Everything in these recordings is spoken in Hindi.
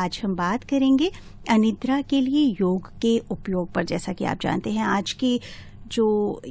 आज हम बात करेंगे अनिद्रा के लिए योग के उपयोग पर। जैसा कि आप जानते हैं, आज की जो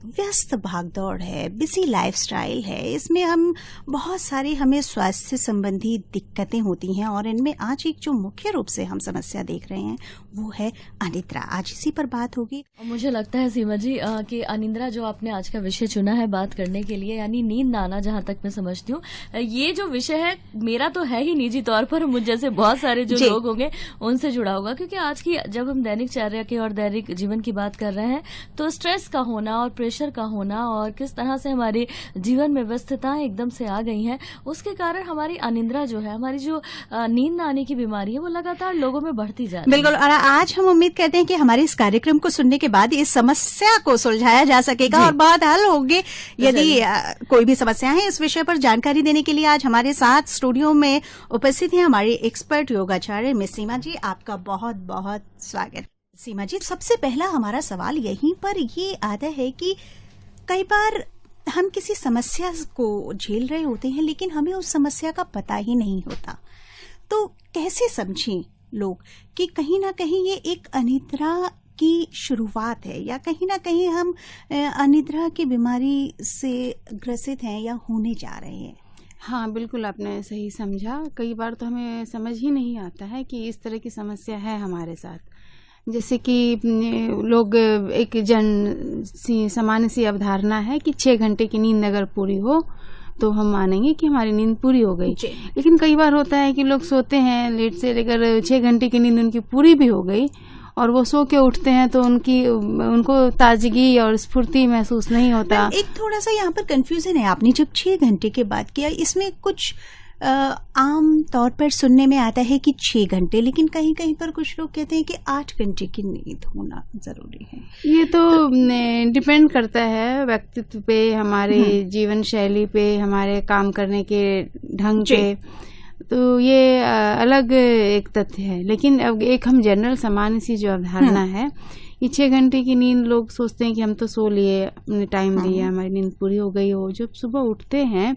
व्यस्त भागदौड़ है, बिजी लाइफस्टाइल है, इसमें बहुत सारी हमें स्वास्थ्य से संबंधी दिक्कतें होती हैं और इनमें आज एक जो मुख्य रूप से हम समस्या देख रहे हैं वो है अनिद्रा। आज इसी पर बात होगी। मुझे लगता है सीमा जी कि अनिद्रा जो आपने आज का विषय चुना है बात करने के लिए, यानी नींद ना आना, जहां तक मैं समझती हूँ ये जो विषय है मेरा तो है ही निजी तौर पर, मुझ जैसे बहुत सारे जो लोग होंगे उनसे जुड़ा होगा, क्योंकि आज की जब हम दैनिक चर्या के और दैनिक जीवन की बात कर रहे हैं तो स्ट्रेस का होना और प्रेशर का होना और किस तरह से हमारे जीवन में व्यस्तताएं एकदम से आ गई हैं, उसके कारण हमारी अनिद्रा जो है, हमारी जो नींद न आने की बीमारी है, वो लगातार लोगों में बढ़ती जा रही है। बिल्कुल, और आज हम उम्मीद करते हैं कि हमारे इस कार्यक्रम को सुनने के बाद इस समस्या को सुलझाया जा सकेगा और बहुत हल होंगे। यदि कोई भी समस्या है, इस विषय पर जानकारी देने के लिए आज हमारे साथ स्टूडियो में उपस्थित हैं हमारे एक्सपर्ट योगाचार्य मिस सीमा जी। आपका बहुत बहुत स्वागत। सीमा जी, सबसे पहला हमारा सवाल यहीं पर ये आता है कि कई बार हम किसी समस्या को झेल रहे होते हैं लेकिन हमें उस समस्या का पता ही नहीं होता, तो कैसे समझें लोग कि कहीं ना कहीं ये एक अनिद्रा की शुरुआत है या कहीं ना कहीं हम अनिद्रा की बीमारी से ग्रसित हैं या होने जा रहे हैं? हाँ, बिल्कुल आपने सही समझा। कई बार तो हमें समझ ही नहीं आता है कि इस तरह की समस्या है हमारे साथ। जैसे कि लोग एक सामान्य सी अवधारणा है कि 6 घंटे की नींद अगर पूरी हो तो हम मानेंगे कि हमारी नींद पूरी हो गई। लेकिन कई बार होता है कि लोग सोते हैं लेट से लेकर 6 घंटे की नींद उनकी पूरी भी हो गई और वो सो के उठते हैं तो उनको ताजगी और स्फूर्ति महसूस नहीं होता। एक थोड़ा सा यहाँ पर कंफ्यूजन है। आपने जब 6 घंटे की बात किया, इसमें कुछ आम तौर पर सुनने में आता है कि 6 घंटे, लेकिन कहीं कहीं पर कुछ लोग कहते हैं कि 8 घंटे की नींद होना जरूरी है। ये तो डिपेंड करता है व्यक्तित्व पे, हमारे जीवन शैली पे, हमारे काम करने के ढंग पे, तो ये अलग एक तथ्य है। लेकिन अब एक हम जनरल सामान्य सी जो अवधारणा है, ये 6 घंटे की नींद लोग सोचते हैं कि हम तो सो लिए, हमने टाइम दिया, हमारी नींद पूरी हो गई हो। जब सुबह उठते हैं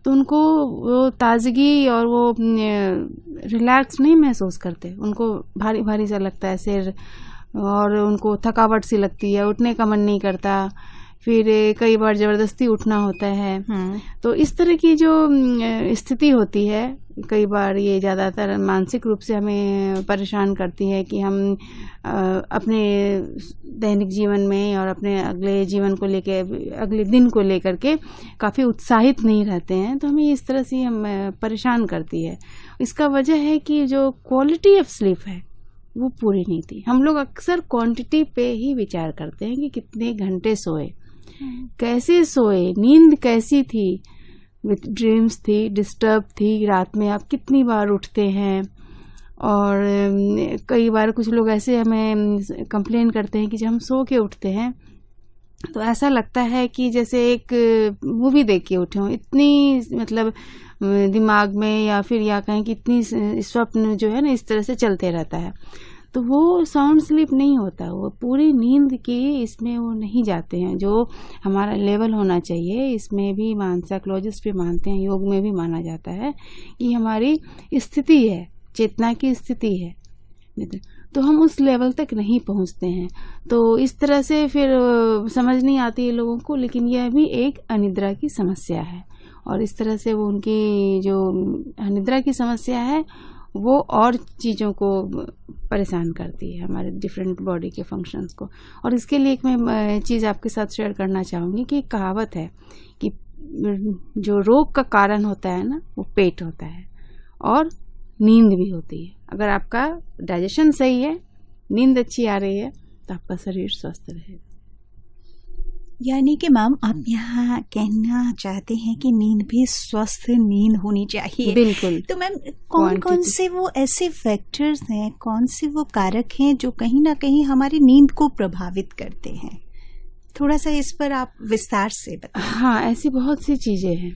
तो उनको वो ताजगी और वो रिलैक्स नहीं महसूस करते, उनको भारी भारी सा लगता है सिर और उनको थकावट सी लगती है, उठने का मन नहीं करता, फिर कई बार जबरदस्ती उठना होता है। तो इस तरह की जो स्थिति होती है, कई बार ये ज़्यादातर मानसिक रूप से हमें परेशान करती है कि हम अपने दैनिक जीवन में और अपने अगले जीवन को लेकर, अगले दिन को लेकर के काफ़ी उत्साहित नहीं रहते हैं। तो हमें इस तरह से हम परेशान करती है। इसका वजह है कि जो क्वालिटी ऑफ स्लीप है वो पूरी नहीं थी। हम लोग अक्सर क्वांटिटी पे ही विचार करते हैं कि कितने घंटे सोए, कैसे सोए, नींद कैसी थी, विथ ड्रीम्स थी, डिस्टर्ब थी, रात में आप कितनी बार उठते हैं। और कई बार कुछ लोग ऐसे हमें कंप्लेन करते हैं कि जब हम सो के उठते हैं तो ऐसा लगता है कि जैसे एक मूवी देख के उठे हों, इतनी मतलब दिमाग में या फिर या कहें कि इतनी स्वप्न जो है ना इस तरह से चलते रहता है। तो वो साउंड स्लीप नहीं होता, वो पूरी नींद की इसमें वो नहीं जाते हैं जो हमारा लेवल होना चाहिए। इसमें भी साइकोलॉजिस्ट भी मानते हैं, योग में भी माना जाता है कि हमारी स्थिति है, चेतना की स्थिति है, तो हम उस लेवल तक नहीं पहुंचते हैं। तो इस तरह से फिर समझ नहीं आती है लोगों को, लेकिन यह भी एक अनिद्रा की समस्या है और इस तरह से वो उनकी जो अनिद्रा की समस्या है वो और चीज़ों को परेशान करती है, हमारे डिफरेंट बॉडी के फंक्शंस को। और इसके लिए एक मैं चीज़ आपके साथ शेयर करना चाहूँगी कि एक कहावत है कि जो रोग का कारण होता है ना वो पेट होता है और नींद भी होती है। अगर आपका डाइजेशन सही है, नींद अच्छी आ रही है, तो आपका शरीर स्वस्थ रहेगा। यानी कि मैम आप यहाँ कहना चाहते हैं कि नींद भी स्वस्थ नींद होनी चाहिए। बिल्कुल। तो मैम कौन कौन से वो ऐसे फैक्टर्स हैं, कौन से वो कारक हैं जो कहीं ना कहीं हमारी नींद को प्रभावित करते हैं? थोड़ा सा इस पर आप विस्तार से बताएं। हाँ, ऐसी बहुत सी चीजें हैं।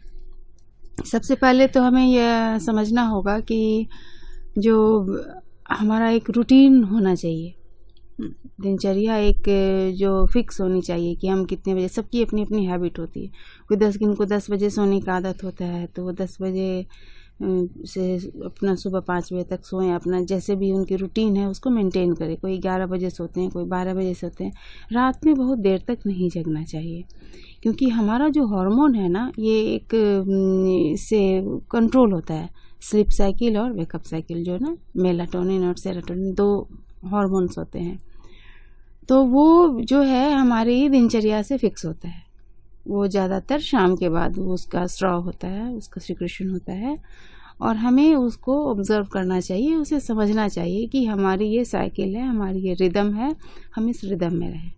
सबसे पहले तो हमें यह समझना होगा कि जो हमारा एक रूटीन होना चाहिए, दिनचर्या एक जो फिक्स होनी चाहिए कि हम कितने बजे, सबकी अपनी अपनी हैबिट होती है। कोई 10 बजे सोने का आदत होता है तो वो 10 बजे से अपना सुबह 5 बजे तक सोएं, अपना जैसे भी उनकी रूटीन है उसको मेंटेन करें। कोई 11 बजे सोते हैं, कोई 12 बजे सोते हैं। रात में बहुत देर तक नहीं जगना चाहिए, क्योंकि हमारा जो हार्मोन है ना, ये एक से कंट्रोल होता है। स्लीप साइकिल और वेकअप साइकिल जो ना, मेलाटोनिन और सेरोटोनिन 2 हार्मोन्स होते हैं। तो वो जो है हमारी दिनचर्या से फिक्स होता है। वो ज़्यादातर शाम के बाद उसका स्राव होता है, उसका सिक्रेशन होता है, और हमें उसको ऑब्जर्व करना चाहिए, उसे समझना चाहिए कि हमारी ये साइकिल है, हमारी ये रिदम है, हम इस रिदम में रहें।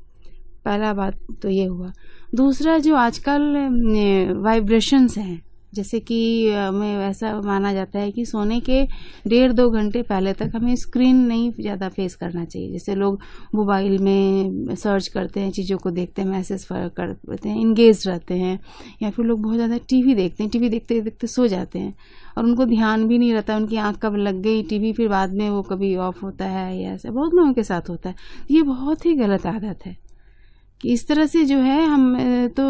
पहला बात तो ये हुआ। दूसरा, जो आजकल वाइब्रेशंस हैं, जैसे कि हमें ऐसा माना जाता है कि सोने के 1.5-2 घंटे पहले तक हमें स्क्रीन नहीं ज़्यादा फेस करना चाहिए। जैसे लोग मोबाइल में सर्च करते हैं, चीज़ों को देखते हैं, मैसेज करते हैं, इंगेज रहते हैं, या फिर लोग बहुत ज़्यादा टीवी देखते हैं, टीवी देखते देखते सो जाते हैं और उनको ध्यान भी नहीं रहता, उनकी आँख कब लग गई टीवी, फिर बाद में वो कभी ऑफ होता है, या ऐसा बहुत लोगों के साथ होता है। ये बहुत ही गलत आदत है कि इस तरह से जो है हम तो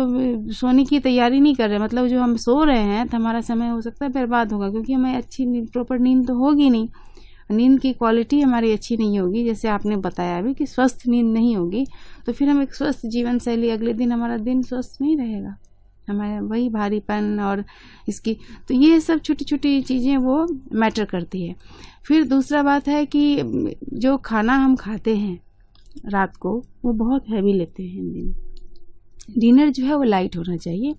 सोने की तैयारी नहीं कर रहे। मतलब जो हम सो रहे हैं तो हमारा समय हो सकता है बर्बाद होगा, क्योंकि हमें अच्छी नींद, प्रॉपर नींद तो होगी नहीं, नींद की क्वालिटी हमारी अच्छी नहीं होगी। जैसे आपने बताया अभी कि स्वस्थ नींद नहीं होगी, तो फिर हम एक स्वस्थ जीवन शैली, अगले दिन हमारा दिन स्वस्थ नहीं रहेगा, हमारे वही भारीपन और इसकी, तो ये सब छोटी छोटी चीज़ें वो मैटर करती है। फिर दूसरा बात है कि जो खाना हम खाते हैं रात को, वो बहुत हैवी लेते हैं दिन। डिनर जो है वो लाइट होना चाहिए,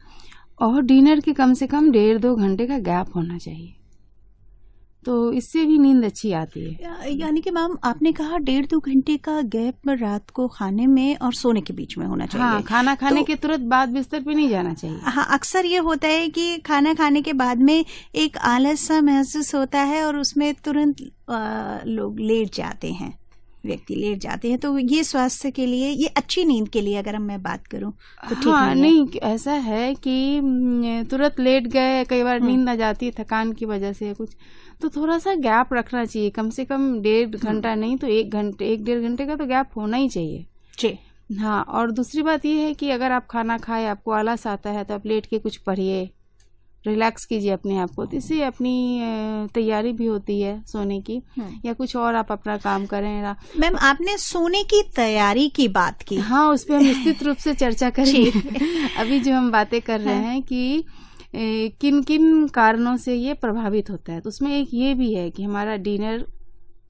और डिनर के कम से कम 1.5-2 घंटे का गैप होना चाहिए, तो इससे भी नींद अच्छी आती है। यानी कि मैम आपने कहा 1.5-2 घंटे का गैप रात को खाने में और सोने के बीच में होना चाहिए। हाँ, खाना खाने के तुरंत बाद बिस्तर पे नहीं जाना चाहिए। हाँ, अक्सर ये होता है कि खाना खाने के बाद में एक आलस सा महसूस होता है और उसमें तुरंत लोग लेट जाते हैं, व्यक्ति लेट जाते हैं। तो ये स्वास्थ्य के लिए, ये अच्छी नींद के लिए अगर मैं बात करूं तो ठीक हाँ, नहीं, ऐसा है कि तुरंत लेट गए, कई बार नींद आ जाती है थकान की वजह से कुछ, तो थोड़ा सा गैप रखना चाहिए, कम से कम 1.5 घंटा नहीं तो 1-1.5 घंटे का तो गैप होना ही चाहिए जी। हाँ, और दूसरी बात ये है कि अगर आप खाना खाए, आपको आलस आता है, तो आप लेट के कुछ पढ़िए, रिलैक्स कीजिए अपने आप को, तो इससे अपनी तैयारी भी होती है सोने की, या कुछ और आप अपना काम करें। मैम आपने सोने की तैयारी की बात की, हाँ, उस पर हम निश्चित रूप से चर्चा करेंगे। अभी जो हम बातें कर रहे हैं कि किन किन कारणों से ये प्रभावित होता है, तो उसमें एक ये भी है कि हमारा डिनर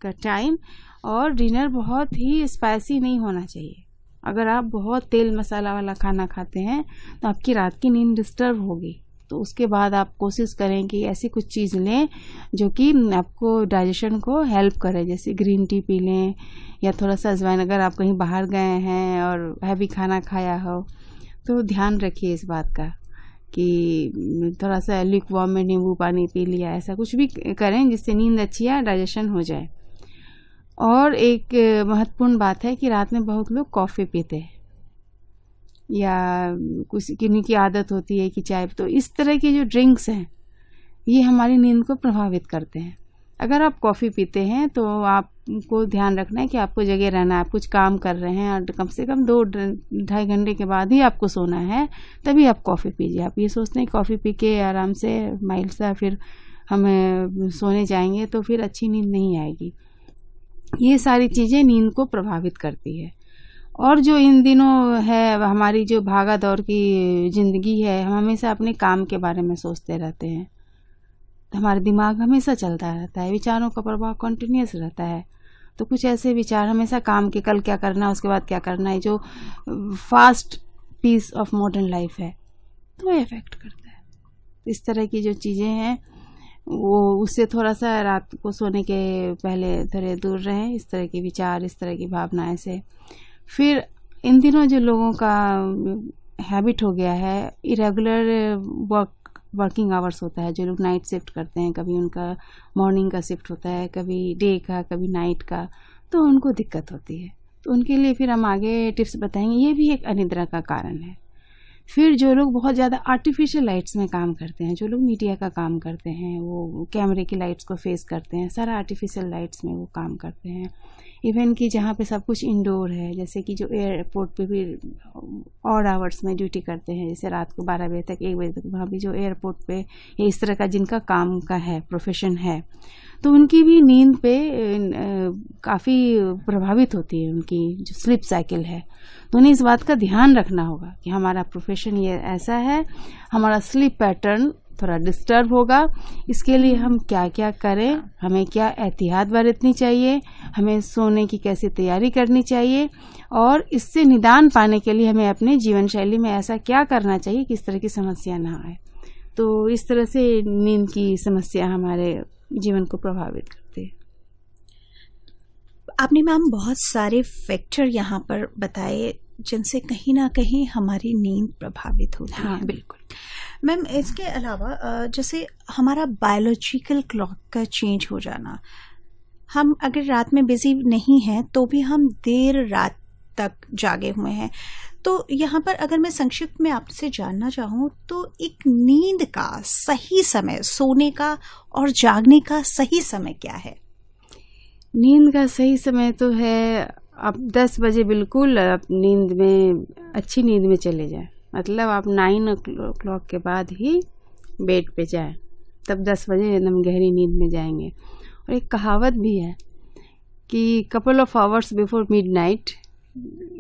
का टाइम, और डिनर बहुत ही स्पाइसी नहीं होना चाहिए। अगर आप बहुत तेल मसाला वाला खाना खाते हैं तो आपकी रात की नींद डिस्टर्ब होगी। तो उसके बाद आप कोशिश करें कि ऐसी कुछ चीज़ लें जो कि आपको डाइजेशन को हेल्प करे, जैसे ग्रीन टी पी लें, या थोड़ा सा अजवाइन। अगर आप कहीं बाहर गए हैं और हैवी खाना खाया हो तो ध्यान रखिए इस बात का कि थोड़ा सा ल्यूकवार्म में नींबू पानी पी लिया, ऐसा कुछ भी करें जिससे नींद अच्छी है, डाइजेशन हो जाए। और एक महत्वपूर्ण बात है कि रात में बहुत लोग कॉफ़ी पीते हैं, या कुछ किन्हीं की आदत होती है कि चाय, तो इस तरह के जो ड्रिंक्स हैं ये हमारी नींद को प्रभावित करते हैं। अगर आप कॉफ़ी पीते हैं तो आपको ध्यान रखना है कि आपको जगह रहना है, आप कुछ काम कर रहे हैं और कम से कम 2-2.5 घंटे के बाद ही आपको सोना है, तभी आप कॉफ़ी पीजिए। आप ये सोचते हैं कॉफ़ी पी के आराम से माइल्ड सा फिर हमें सोने जाएंगे तो फिर अच्छी नींद नहीं आएगी। ये सारी चीज़ें नींद को प्रभावित करती है। और जो इन दिनों है हमारी जो भागा दौड़ की ज़िंदगी है, हम हमेशा अपने काम के बारे में सोचते रहते हैं, हमारा दिमाग हमेशा चलता रहता है, विचारों का प्रभाव कंटिन्यूस रहता है। तो कुछ ऐसे विचार हमेशा काम के, कल क्या करना है, उसके बाद क्या करना है, जो fast pace of modern life है, तो वो इफेक्ट करता है। इस तरह की जो चीज़ें हैं वो उससे थोड़ा सा रात को सोने के पहले थोड़े दूर रहें, इस तरह के विचार, इस तरह की भावनाएं से। फिर इन दिनों जो लोगों का हैबिट हो गया है, इरेगुलर वर्किंग आवर्स होता है, जो लोग नाइट शिफ्ट करते हैं, कभी उनका मॉर्निंग का शिफ्ट होता है, कभी डे का, कभी नाइट का, तो उनको दिक्कत होती है। तो उनके लिए फिर हम आगे टिप्स बताएंगे। ये भी एक अनिद्रा का कारण है। फिर जो लोग बहुत ज़्यादा आर्टिफिशियल लाइट्स में काम करते हैं, जो लोग मीडिया का काम करते हैं, वो कैमरे की लाइट्स को फेस करते हैं, सारा आर्टिफिशियल लाइट्स में वो काम करते हैं। इवन कि जहाँ पे सब कुछ इंडोर है, जैसे कि जो एयरपोर्ट पे भी ऑड आवर्स में ड्यूटी करते हैं, जैसे रात को 12 बजे तक 1 बजे तक, वहाँ भी जो एयरपोर्ट पे या इस तरह का जिनका काम का है, प्रोफेशन है, तो उनकी भी नींद पे काफ़ी प्रभावित होती है, उनकी जो स्लीप साइकिल है। तो उन्हें इस बात का ध्यान रखना होगा कि हमारा प्रोफेशन ये ऐसा है, हमारा स्लीप पैटर्न थोड़ा डिस्टर्ब होगा, इसके लिए हम क्या क्या करें, हमें क्या एहतियात बरतनी चाहिए, हमें सोने की कैसी तैयारी करनी चाहिए, और इससे निदान पाने के लिए हमें अपने जीवन शैली में ऐसा क्या करना चाहिए कि इस तरह की समस्या ना आए। तो इस तरह से नींद की समस्या हमारे जीवन को प्रभावित करती है। आपने मैम बहुत सारे फैक्टर यहाँ पर बताए जिनसे कहीं ना कहीं हमारी नींद प्रभावित होती है। बिल्कुल मैम, इसके अलावा जैसे हमारा बायोलॉजिकल क्लॉक का चेंज हो जाना, हम अगर रात में बिजी नहीं हैं तो भी हम देर रात तक जागे हुए हैं, तो यहाँ पर अगर मैं संक्षिप्त में आपसे जानना चाहूँ तो एक नींद का सही समय, सोने का और जागने का सही समय क्या है? नींद का सही समय तो है, आप 10 बजे बिल्कुल आप नींद में, अच्छी नींद में चले जाएं, मतलब आप 9 o'clock के बाद ही बेड पे जाएं, तब 10 बजे एकदम गहरी नींद में जाएंगे। और एक कहावत भी है कि couple of hours before midnight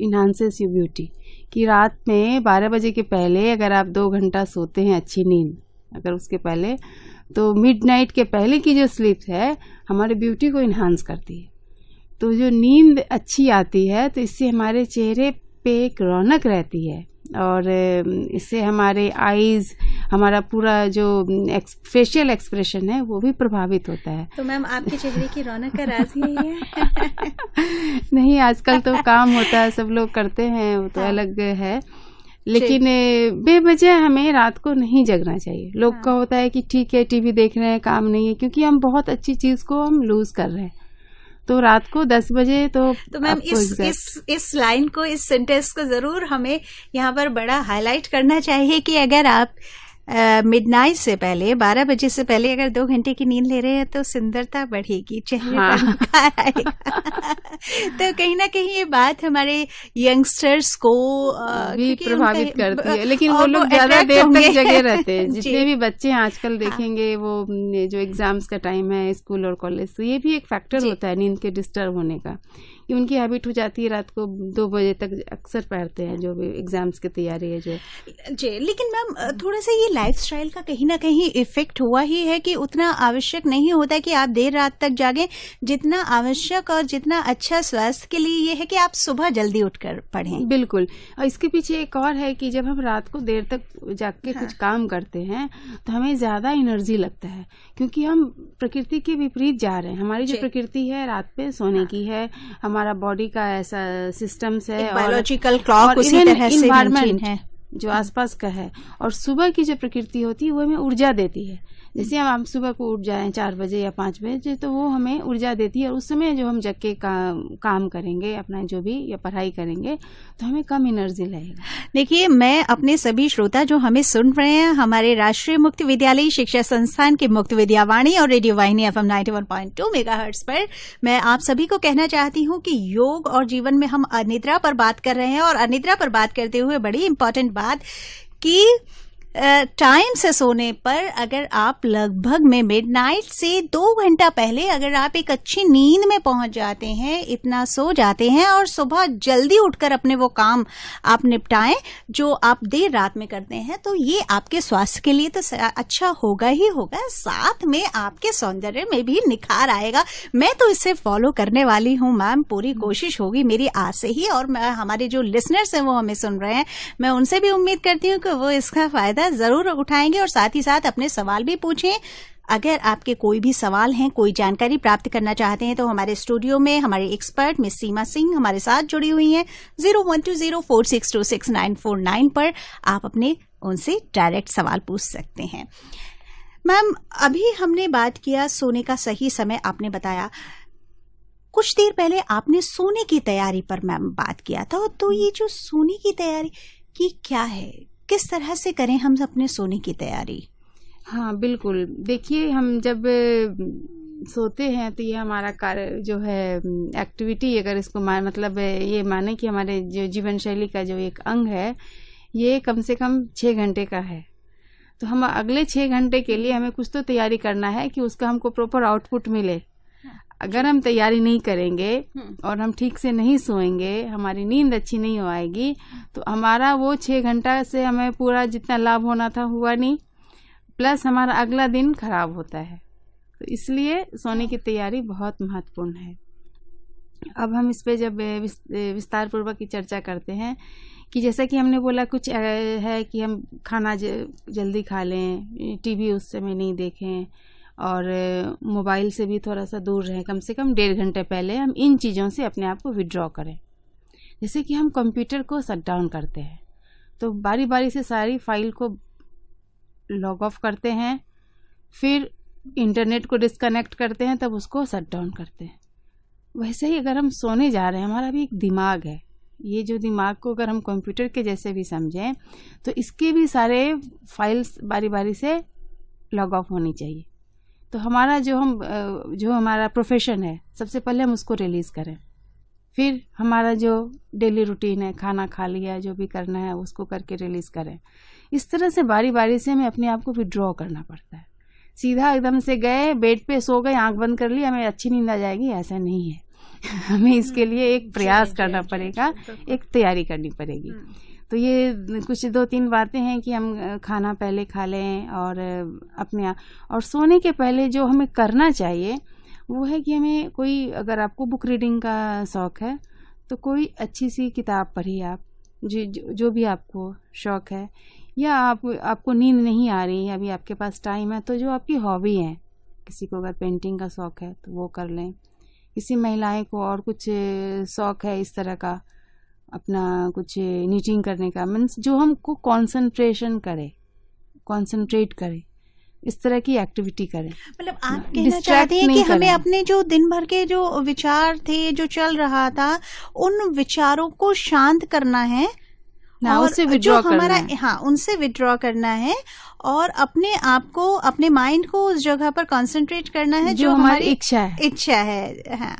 enhances your beauty, कि रात में 12 बजे के पहले अगर आप 2 घंटा सोते हैं अच्छी नींद, अगर उसके पहले, तो मिडनाइट के पहले की जो स्लीप है हमारे ब्यूटी को इन्हांस करती है। तो जो नींद अच्छी आती है तो इससे हमारे चेहरे पे एक रौनक रहती है, और इससे हमारे आईज, हमारा पूरा जो फेशियल एक्सप्रेशन है वो भी प्रभावित होता है। तो मैम आपके चेहरे की रौनक का राज यही है? नहीं, आजकल तो काम होता है, सब लोग करते हैं, वो तो अलग है, लेकिन बेवजह हमें रात को नहीं जगना चाहिए। लोग का होता है कि ठीक है टीवी देख रहे हैं, काम नहीं है, क्योंकि हम बहुत अच्छी चीज को हम लूज कर रहे हैं। तो रात को 10 बजे तो मैम इस लाइन को, इस सेंटेंस को जरूर हमें यहाँ पर बड़ा हाईलाइट करना चाहिए कि अगर आप मिडनाइट से पहले, 12 बजे से पहले अगर 2 घंटे की नींद ले रहे हैं तो सुंदरता बढ़ेगी, चेहरे पर निखार आएगा। तो कहीं ना कहीं ये बात हमारे यंगस्टर्स को भी प्रभावित करती है, लेकिन वो लोग ज्यादा देर तक जगे रहते हैं। जितने भी बच्चे आजकल देखेंगे, वो जो एग्जाम्स का टाइम है स्कूल और कॉलेज, तो ये भी एक फैक्टर होता है नींद के डिस्टर्ब होने का, कि उनकी हैबिट हो जाती है रात को 2 बजे तक अक्सर पढ़ते हैं, जो भी एग्जाम्स की तैयारी है जो जी। लेकिन मैम थोड़ा सा ये लाइफस्टाइल का कहीं ना कहीं इफेक्ट हुआ ही है कि उतना आवश्यक नहीं होता कि आप देर रात तक जागें, जितना आवश्यक और जितना अच्छा स्वास्थ्य के लिए ये है कि आप सुबह जल्दी उठकर पढ़ें। बिल्कुल। और इसके पीछे एक और है कि जब हम रात को देर तक जाग के कुछ काम करते हैं तो हमें ज्यादा एनर्जी लगता है, क्योंकि हम प्रकृति के विपरीत जा रहे हैं। हमारी जो प्रकृति है रात पे सोने की है, हमारा बॉडी का ऐसा सिस्टम्स है, बायोलॉजिकल क्लॉक उसी तरह से इन्वायरमेंट है जो आसपास का है, और सुबह की जो प्रकृति होती है वो हमें ऊर्जा देती है। जैसे हम सुबह को उठ जाएं 4 बजे या 5 बजे, तो वो हमें ऊर्जा देती है, और उस समय जो हम जग के काम करेंगे अपना जो भी, या पढ़ाई करेंगे, तो हमें कम एनर्जी लगेगा। देखिए, मैं अपने सभी श्रोता जो हमें सुन रहे हैं, हमारे राष्ट्रीय मुक्त विद्यालय शिक्षा संस्थान की मुक्त विद्यावाणी और रेडियो वाहिनी FM 91.2 मेगाहर्ट्ज पर मैं आप सभी को कहना चाहती हूँ कि योग और जीवन में हम अनिद्रा पर बात कर रहे हैं, और अनिद्रा पर बात करते हुए बड़ी इंपॉर्टेंट बात कि टाइम से सोने पर अगर आप लगभग में मिडनाइट से 2 घंटा पहले अगर आप एक अच्छी नींद में पहुंच जाते हैं, इतना सो जाते हैं और सुबह जल्दी उठकर अपने वो काम आप निपटाएं जो आप देर रात में करते हैं, तो ये आपके स्वास्थ्य के लिए तो अच्छा होगा ही होगा, साथ में आपके सौंदर्य में भी निखार आएगा। मैं तो इसे फॉलो करने वाली हूँ मैम, पूरी कोशिश होगी मेरी आज से ही, और हमारे जो लिसनर्स हैं वो हमें सुन रहे हैं, मैं उनसे भी उम्मीद करती हूँ कि वो इसका फायदा जरूर उठाएंगे और साथ ही साथ अपने सवाल भी पूछें। अगर आपके कोई भी सवाल हैं, कोई जानकारी प्राप्त करना चाहते हैं, तो हमारे स्टूडियो में हमारे एक्सपर्ट मिस सीमा सिंह हमारे साथ जुड़ी हुई हैं। 012046269449 पर आप अपने उनसे डायरेक्ट सवाल पूछ सकते हैं। मैम, अभी हमने बात किया सोने का सही समय, आपने बताया। कुछ देर पहले आपने सोने की तैयारी पर मैम बात किया था, तो ये जो सोने की तैयारी की क्या है, किस तरह से करें हम अपने सोने की तैयारी? हाँ बिल्कुल, देखिए हम जब सोते हैं तो ये हमारा कार्य जो है एक्टिविटी, अगर इसको मतलब ये माने कि हमारे जो जीवन शैली का जो एक अंग है, ये कम से कम 6 घंटे का है। तो हम अगले 6 घंटे के लिए हमें कुछ तो तैयारी करना है कि उसका हमको प्रॉपर आउटपुट मिले। अगर हम तैयारी नहीं करेंगे और हम ठीक से नहीं सोएंगे, हमारी नींद अच्छी नहीं हो आएगी, तो हमारा वो 6 घंटा से हमें पूरा जितना लाभ होना था हुआ नहीं, प्लस हमारा अगला दिन खराब होता है। तो इसलिए सोने की तैयारी बहुत महत्वपूर्ण है। अब हम इस पे जब विस्तार पूर्वक की चर्चा करते हैं कि जैसा कि हमने बोला, कुछ है कि हम खाना जल्दी खा लें, टीवी उस समय नहीं देखें और मोबाइल से भी थोड़ा सा दूर रहें। कम से कम 1.5 घंटे पहले हम इन चीज़ों से अपने आप को विड्रॉ करें। जैसे कि हम कंप्यूटर को शट डाउन करते हैं तो बारी बारी से सारी फाइल को लॉग ऑफ करते हैं, फिर इंटरनेट को डिस्कनेक्ट करते हैं, तब उसको शट डाउन करते हैं। वैसे ही अगर हम सोने जा रहे हैं, हमारा भी एक दिमाग है, ये जो दिमाग को अगर हम कंप्यूटर के जैसे भी समझें तो इसके भी सारे फाइल्स बारी बारी से लॉग ऑफ होनी चाहिए। तो हमारा जो हमारा प्रोफेशन है, सबसे पहले हम उसको रिलीज़ करें, फिर हमारा जो डेली रूटीन है, खाना खा लिया, जो भी करना है उसको करके रिलीज़ करें। इस तरह से बारी बारी से हमें अपने आप को विड्रॉ करना पड़ता है। सीधा एकदम से गए, बेड पे सो गए, आंख बंद कर ली, हमें अच्छी नींद आ जाएगी, ऐसा नहीं है। हमें इसके लिए एक प्रयास करना पड़ेगा, एक तैयारी करनी पड़ेगी। तो ये कुछ 2-3 बातें हैं कि हम खाना पहले खा लें और अपने और सोने के पहले जो हमें करना चाहिए वो है कि हमें कोई, अगर आपको बुक रीडिंग का शौक़ है तो कोई अच्छी सी किताब पढ़िए आप, जो भी आपको शौक़ है, या आपको नींद नहीं आ रही है, अभी आपके पास टाइम है, तो जो आपकी हॉबी है, किसी को अगर पेंटिंग का शौक़ है तो वो कर लें। किसी महिलाएं को और कुछ शौक़ है इस तरह का, अपना कुछ नीटिंग करने का, मीन्स जो हमको कंसंट्रेट करे, इस तरह की एक्टिविटी करें। मतलब आप कहना चाहते हैं कि हमें अपने जो दिन भर के जो विचार थे, जो चल रहा था, उन विचारों को शांत करना है और जो हमारा उनसे विड्रॉ करना है और अपने आप को, अपने माइंड को उस जगह पर कंसंट्रेट करना है जो हमारी इच्छा है।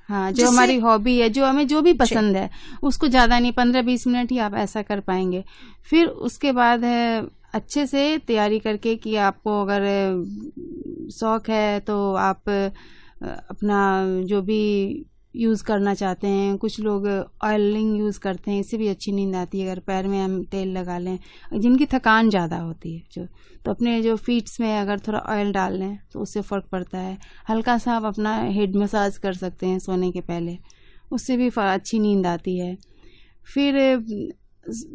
हाँ, जो हमारी हॉबी है, जो हमें जो भी पसंद है, उसको ज्यादा नहीं, 15-20 मिनट ही आप ऐसा कर पाएंगे। फिर उसके बाद है अच्छे से तैयारी करके कि आपको अगर शौक है तो आप अपना जो भी यूज़ करना चाहते हैं, कुछ लोग ऑयलिंग यूज़ करते हैं, इससे भी अच्छी नींद आती है। अगर पैर में हम तेल लगा लें, जिनकी थकान ज़्यादा होती है तो अपने जो फीट्स में अगर थोड़ा ऑयल डाल लें तो उससे फ़र्क पड़ता है। हल्का सा आप अपना हेड मसाज कर सकते हैं सोने के पहले, उससे भी अच्छी नींद आती है। फिर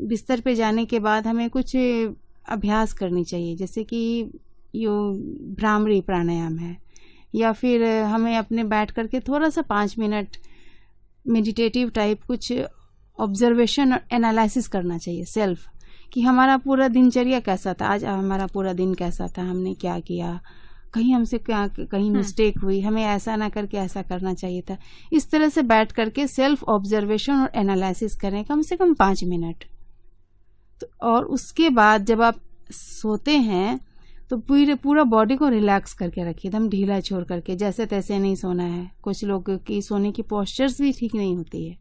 बिस्तर पे जाने के बाद हमें कुछ अभ्यास करनी चाहिए, जैसे कि यो भ्रामरी प्राणायाम है, या फिर हमें अपने बैठ करके थोड़ा सा 5 मिनट मेडिटेटिव टाइप कुछ ऑब्जर्वेशन और एनालिसिस करना चाहिए सेल्फ, कि हमारा पूरा दिनचर्या कैसा था, आज हमारा पूरा दिन कैसा था, हमने क्या किया, कहीं हमसे कहीं मिस्टेक हुई, हमें ऐसा ना करके ऐसा करना चाहिए था। इस तरह से बैठ करके सेल्फ ऑब्जर्वेशन और एनालिसिस करें कम से कम 5 मिनट। तो और उसके बाद जब आप सोते हैं तो पूरा बॉडी को रिलैक्स करके रखिए, एकदम ढीला छोड़ करके, जैसे तैसे नहीं सोना है। कुछ लोग की सोने की पोस्चर्स भी ठीक नहीं होती है,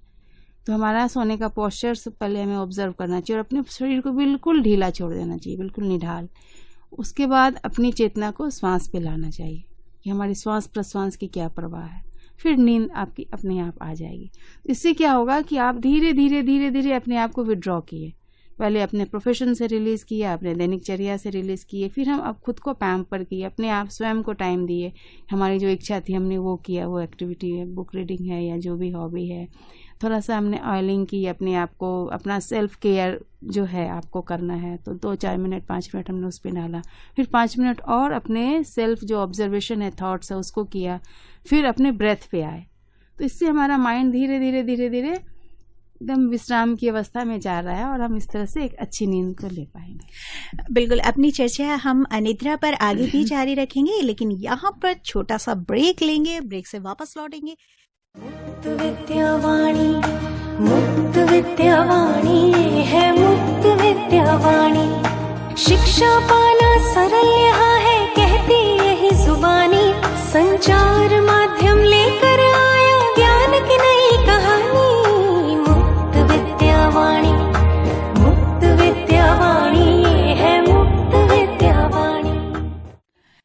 तो हमारा सोने का पोस्चर्स पहले हमें ऑब्जर्व करना चाहिए और अपने शरीर को बिल्कुल ढीला छोड़ देना चाहिए, बिल्कुल निढाल। उसके बाद अपनी चेतना को श्वास पे लाना चाहिए कि हमारी श्वास प्रश्वास की क्या प्रवाह है, फिर नींद आपकी अपने आप आ जाएगी। इससे क्या होगा कि आप धीरे धीरे अपने आप को विड्रॉ किए, पहले अपने प्रोफेशन से रिलीज़ किया, अपने दैनिकचर्या से रिलीज़ किए, फिर हम अब खुद को पैम्पर किए, अपने आप स्वयं को टाइम दिए, हमारी जो इच्छा थी हमने वो किया, वो एक्टिविटी है, बुक रीडिंग है या जो भी हॉबी है, थोड़ा सा हमने ऑयलिंग की, अपने आप को, अपना सेल्फ केयर जो है आपको करना है, तो 2-4 मिनट 5 मिनट हमने उस पर डाला, फिर 5 मिनट और अपने सेल्फ जो ऑब्जर्वेशन है, थॉट्स है, उसको किया, फिर अपने ब्रेथ पे आए। तो इससे हमारा माइंड धीरे धीरे एकदम विश्राम की अवस्था में जा रहा है और हम इस तरह से एक अच्छी नींद को ले पाएंगे। बिल्कुल, अपनी चर्चा हम अनिद्रा पर आगे भी जारी रखेंगे, लेकिन यहाँ पर छोटा सा ब्रेक लेंगे, ब्रेक से वापस लौटेंगे। मुक्त विद्यावाणी, मुक्त विद्यावाणी, ये है मुक्त विद्यावाणी। शिक्षा पाना सरल यहाँ है, कहती यही जुबानी। संचार माध्यम लेकर आया ज्ञान की नई कहानी। मुक्त विद्यावाणी, मुक्त विद्यावाणी, ये है मुक्त विद्यावाणी।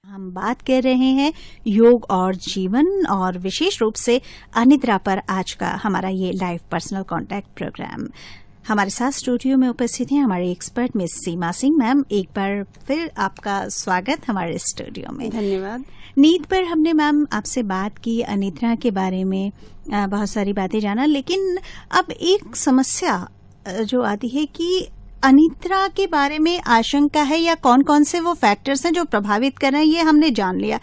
हम बात कर रहे हैं योग और जीवन, और विशेष रूप से अनिद्रा पर आज का हमारा ये लाइव पर्सनल कांटेक्ट प्रोग्राम। हमारे साथ स्टूडियो में उपस्थित हैं हमारे एक्सपर्ट मिस सीमा सिंह मैम। एक बार फिर आपका स्वागत हमारे स्टूडियो में। धन्यवाद। नींद पर हमने मैम आपसे बात की, अनिद्रा के बारे में बहुत सारी बातें जाना, लेकिन अब एक समस्या जो आती है कि अनिद्रा के बारे में आशंका है या कौन कौन से वो फैक्टर्स हैं जो प्रभावित कर रहे हैं, ये हमने जान लिया,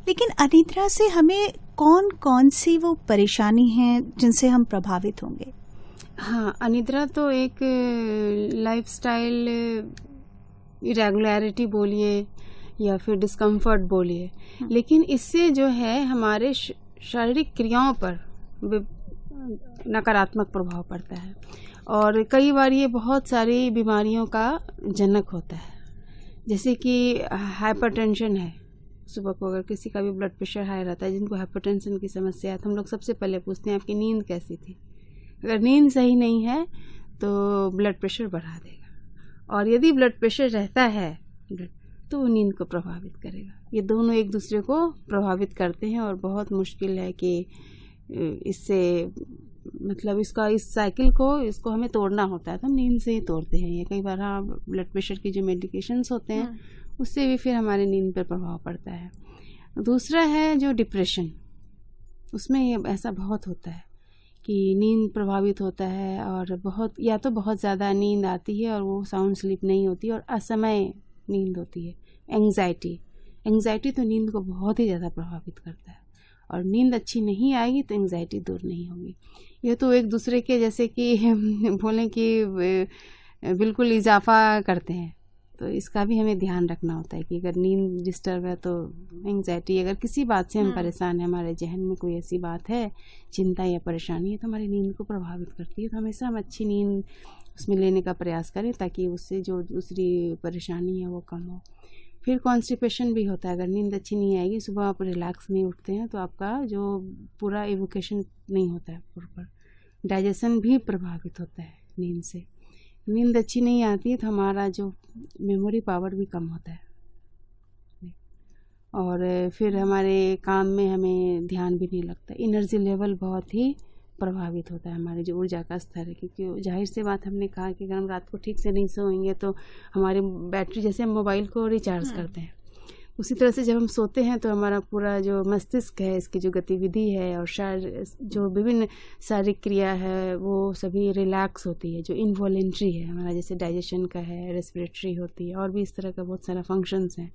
लेकिन अनिद्रा से हमें कौन कौन सी वो परेशानी है जिनसे हम प्रभावित होंगे? हाँ, अनिद्रा तो एक लाइफस्टाइल इरेगुलरिटी बोलिए या फिर डिस्कम्फर्ट बोलिए, लेकिन इससे जो है हमारे शारीरिक क्रियाओं पर नकारात्मक प्रभाव पड़ता है और कई बार ये बहुत सारी बीमारियों का जनक होता है। जैसे कि हाइपरटेंशन है, सुबह को अगर किसी का भी ब्लड प्रेशर हाई रहता है, जिनको हाइपरटेंशन की समस्या है, तो हम लोग सबसे पहले पूछते हैं आपकी नींद कैसी थी। अगर नींद सही नहीं है तो ब्लड प्रेशर बढ़ा देगा, और यदि ब्लड प्रेशर रहता है तो वो नींद को प्रभावित करेगा। ये दोनों एक दूसरे को प्रभावित करते हैं और बहुत मुश्किल है कि इससे मतलब इस साइकिल को इसको हमें तोड़ना होता है, तो हम नींद से ही तोड़ते हैं ये। कई बार हाँ, ब्लड प्रेशर के जो मेडिकेशंस होते हैं उससे भी फिर हमारे नींद पर प्रभाव पड़ता है। दूसरा है जो डिप्रेशन, उसमें ये ऐसा बहुत होता है कि नींद प्रभावित होता है और बहुत या तो बहुत ज़्यादा नींद आती है और वो साउंड स्लीप नहीं होती और असमय नींद होती है। एंग्जाइटी तो नींद को बहुत ही ज़्यादा प्रभावित करता है, और नींद अच्छी नहीं आएगी तो एंग्जाइटी दूर नहीं होगी। ये तो एक दूसरे के जैसे कि बोलें कि बिल्कुल इजाफा करते हैं, तो इसका भी हमें ध्यान रखना होता है कि अगर नींद डिस्टर्ब है तो एंग्जाइटी, अगर किसी बात से हम परेशान हैं, हमारे जहन में कोई ऐसी बात है, चिंता या परेशानी है, तो हमारी नींद को प्रभावित करती है। तो हमेशा हम अच्छी नींद उसमें लेने का प्रयास करें ताकि उससे जो दूसरी परेशानी है वो कम हो। फिर कॉन्स्टिपेशन भी होता है, अगर नींद अच्छी नहीं आएगी, सुबह आप रिलैक्स नहीं उठते हैं, तो आपका जो पूरा इवोकेशन नहीं होता है, प्रॉपर डाइजेशन भी प्रभावित होता है नींद से। नींद अच्छी नहीं आती है तो हमारा जो मेमोरी पावर भी कम होता है, और फिर हमारे काम में हमें ध्यान भी नहीं लगता। एनर्जी लेवल बहुत ही प्रभावित होता है, हमारे जो ऊर्जा का स्तर है, क्योंकि जाहिर सी बात हमने कहा कि अगर हम रात को ठीक से नहीं सोएंगे तो हमारी बैटरी, जैसे हम मोबाइल को रिचार्ज करते हैं, उसी तरह से जब हम सोते हैं तो हमारा पूरा जो मस्तिष्क है, इसकी जो गतिविधि है और जो विभिन्न शारीरिक क्रिया है वो सभी रिलैक्स होती है, जो इनवॉलेंट्री है हमारा, जैसे डाइजेशन का है, रेस्पिरेटरी होती है, और भी इस तरह का बहुत सारा फंक्शंस हैं,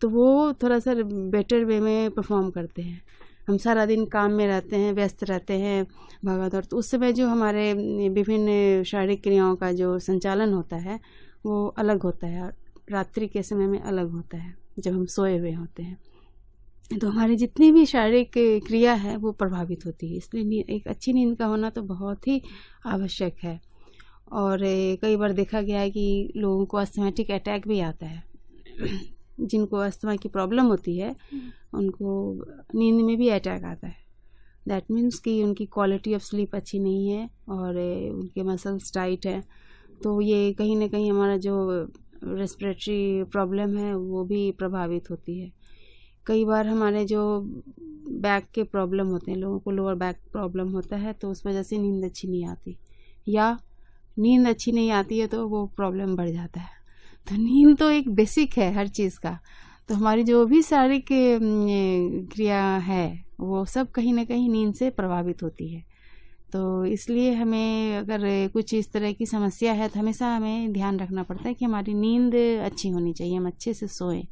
तो वो थोड़ा सा बेटर वे में परफॉर्म करते हैं। हम सारा दिन काम में रहते हैं, व्यस्त रहते हैं, भागादौड़, तो उस समय जो हमारे विभिन्न शारीरिक क्रियाओं का जो संचालन होता है वो अलग होता है, रात्रि के समय में अलग होता है जब हम सोए हुए होते हैं। तो हमारी जितनी भी शारीरिक क्रिया है वो प्रभावित होती है, इसलिए एक अच्छी नींद का होना तो बहुत ही आवश्यक है। और कई बार देखा गया है कि लोगों को अस्थमैटिक अटैक भी आता है, जिनको अस्थमा की प्रॉब्लम होती है उनको नींद में भी अटैक आता है। दैट मीन्स कि उनकी क्वालिटी ऑफ स्लीप अच्छी नहीं है और उनके मसल्स टाइट है, तो ये कहीं ना कहीं हमारा जो रेस्पिरेटरी प्रॉब्लम है वो भी प्रभावित होती है। कई बार हमारे जो बैक के प्रॉब्लम होते हैं, लोगों को लोअर बैक प्रॉब्लम होता है, तो उस वजह से नींद अच्छी नहीं आती, या नींद अच्छी नहीं आती है तो वो प्रॉब्लम बढ़ जाता है। तो नींद तो एक बेसिक है हर चीज़ का, तो हमारी जो भी शारीरिक क्रिया है वो सब कहीं ना कहीं नींद से प्रभावित होती है। तो इसलिए हमें अगर कुछ इस तरह की समस्या है तो हमेशा हमें ध्यान रखना पड़ता है कि हमारी नींद अच्छी होनी चाहिए, हम अच्छे से सोएं।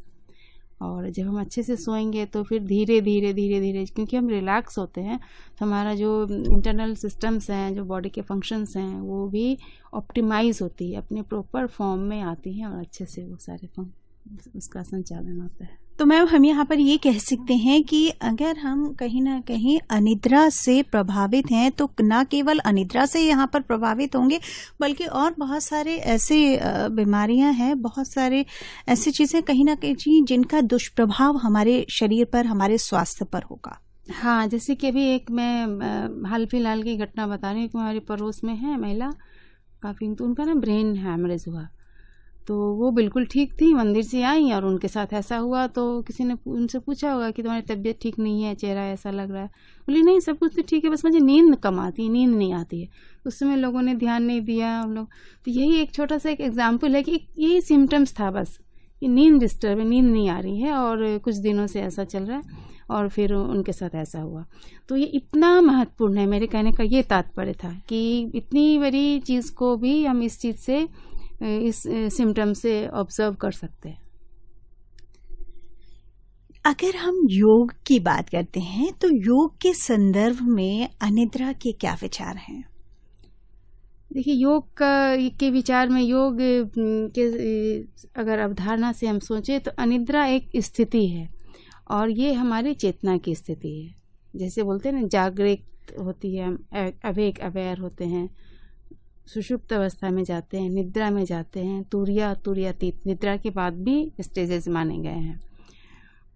और जब हम अच्छे से सोएंगे तो फिर धीरे धीरे धीरे धीरे, क्योंकि हम रिलैक्स होते हैं, तो हमारा जो इंटरनल सिस्टम्स हैं, जो बॉडी के फंक्शंस हैं, वो भी ऑप्टिमाइज होती है, अपने प्रॉपर फॉर्म में आती हैं और अच्छे से वो सारे उसका संचालन होता है। तो मैम हम यहाँ पर ये कह सकते हैं कि अगर हम कहीं ना कहीं अनिद्रा से प्रभावित हैं तो न केवल अनिद्रा से यहाँ पर प्रभावित होंगे बल्कि और बहुत सारे ऐसे बीमारियां हैं, बहुत सारे ऐसी चीजें कहीं ना कहीं जिनका दुष्प्रभाव हमारे शरीर पर, हमारे स्वास्थ्य पर होगा। हाँ, जैसे कि अभी एक मैं हाल फिलहाल की घटना बता रही हूँ कि हमारे पड़ोस में है महिला काफ़ी, तो उनका ना ब्रेन हैमरेज हुआ। तो वो बिल्कुल ठीक थी, मंदिर से आई और उनके साथ ऐसा हुआ। तो किसी ने उनसे पूछा होगा कि तुम्हारी तबीयत ठीक नहीं है, चेहरा ऐसा लग रहा है। बोली नहीं, सब कुछ तो ठीक है, बस मुझे नींद कम आती है, नींद नहीं आती है। उस समय लोगों ने ध्यान नहीं दिया हम लोग। तो यही एक छोटा सा एक एग्जाम्पल है कि यही सिम्टम्स था बस, कि नींद डिस्टर्ब है, नींद नहीं आ रही है और कुछ दिनों से ऐसा चल रहा है और फिर उनके साथ ऐसा हुआ। तो ये इतना महत्वपूर्ण है, मेरे कहने का ये तात्पर्य था कि इतनी बड़ी चीज़ को भी हम इस चीज़ से, इस सिम्टम से ऑब्जर्व कर सकते हैं। अगर हम योग की बात करते हैं तो योग के संदर्भ में अनिद्रा के क्या विचार हैं? देखिए, योग के विचार में, योग के अगर अवधारणा से हम सोचें तो अनिद्रा एक स्थिति है और ये हमारी चेतना की स्थिति है। जैसे बोलते हैं ना, जागृत होती है, हम अवेक अवेयर होते हैं, सुषुप्त अवस्था में जाते हैं, निद्रा में जाते हैं, तुर्यातीत निद्रा के बाद भी स्टेजेस माने गए हैं।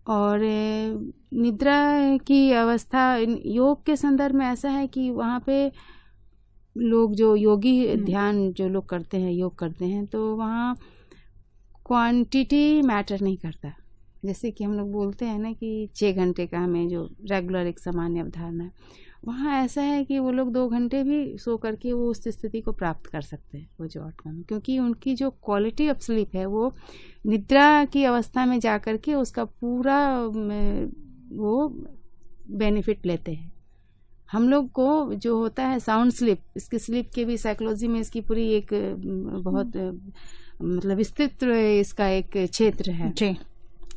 और निद्रा की अवस्था योग के संदर्भ में ऐसा है कि वहाँ पे लोग जो योगी ध्यान जो लोग करते हैं, योग करते हैं, तो वहाँ क्वांटिटी मैटर नहीं करता। जैसे कि हम लोग बोलते हैं ना कि 6 घंटे का हमें जो रेगुलर एक सामान्य अवधारणा है, वहाँ ऐसा है कि वो लोग 2 घंटे भी सो करके वो उस स्थिति को प्राप्त कर सकते हैं, वो जो आउटकम, क्योंकि उनकी जो क्वालिटी ऑफ स्लीप है वो निद्रा की अवस्था में जा करके उसका पूरा वो बेनिफिट लेते हैं। हम लोग को जो होता है साउंड स्लीप, इसकी स्लीप के भी साइकोलॉजी में इसकी पूरी एक बहुत मतलब विस्तृत इसका एक क्षेत्र है जी।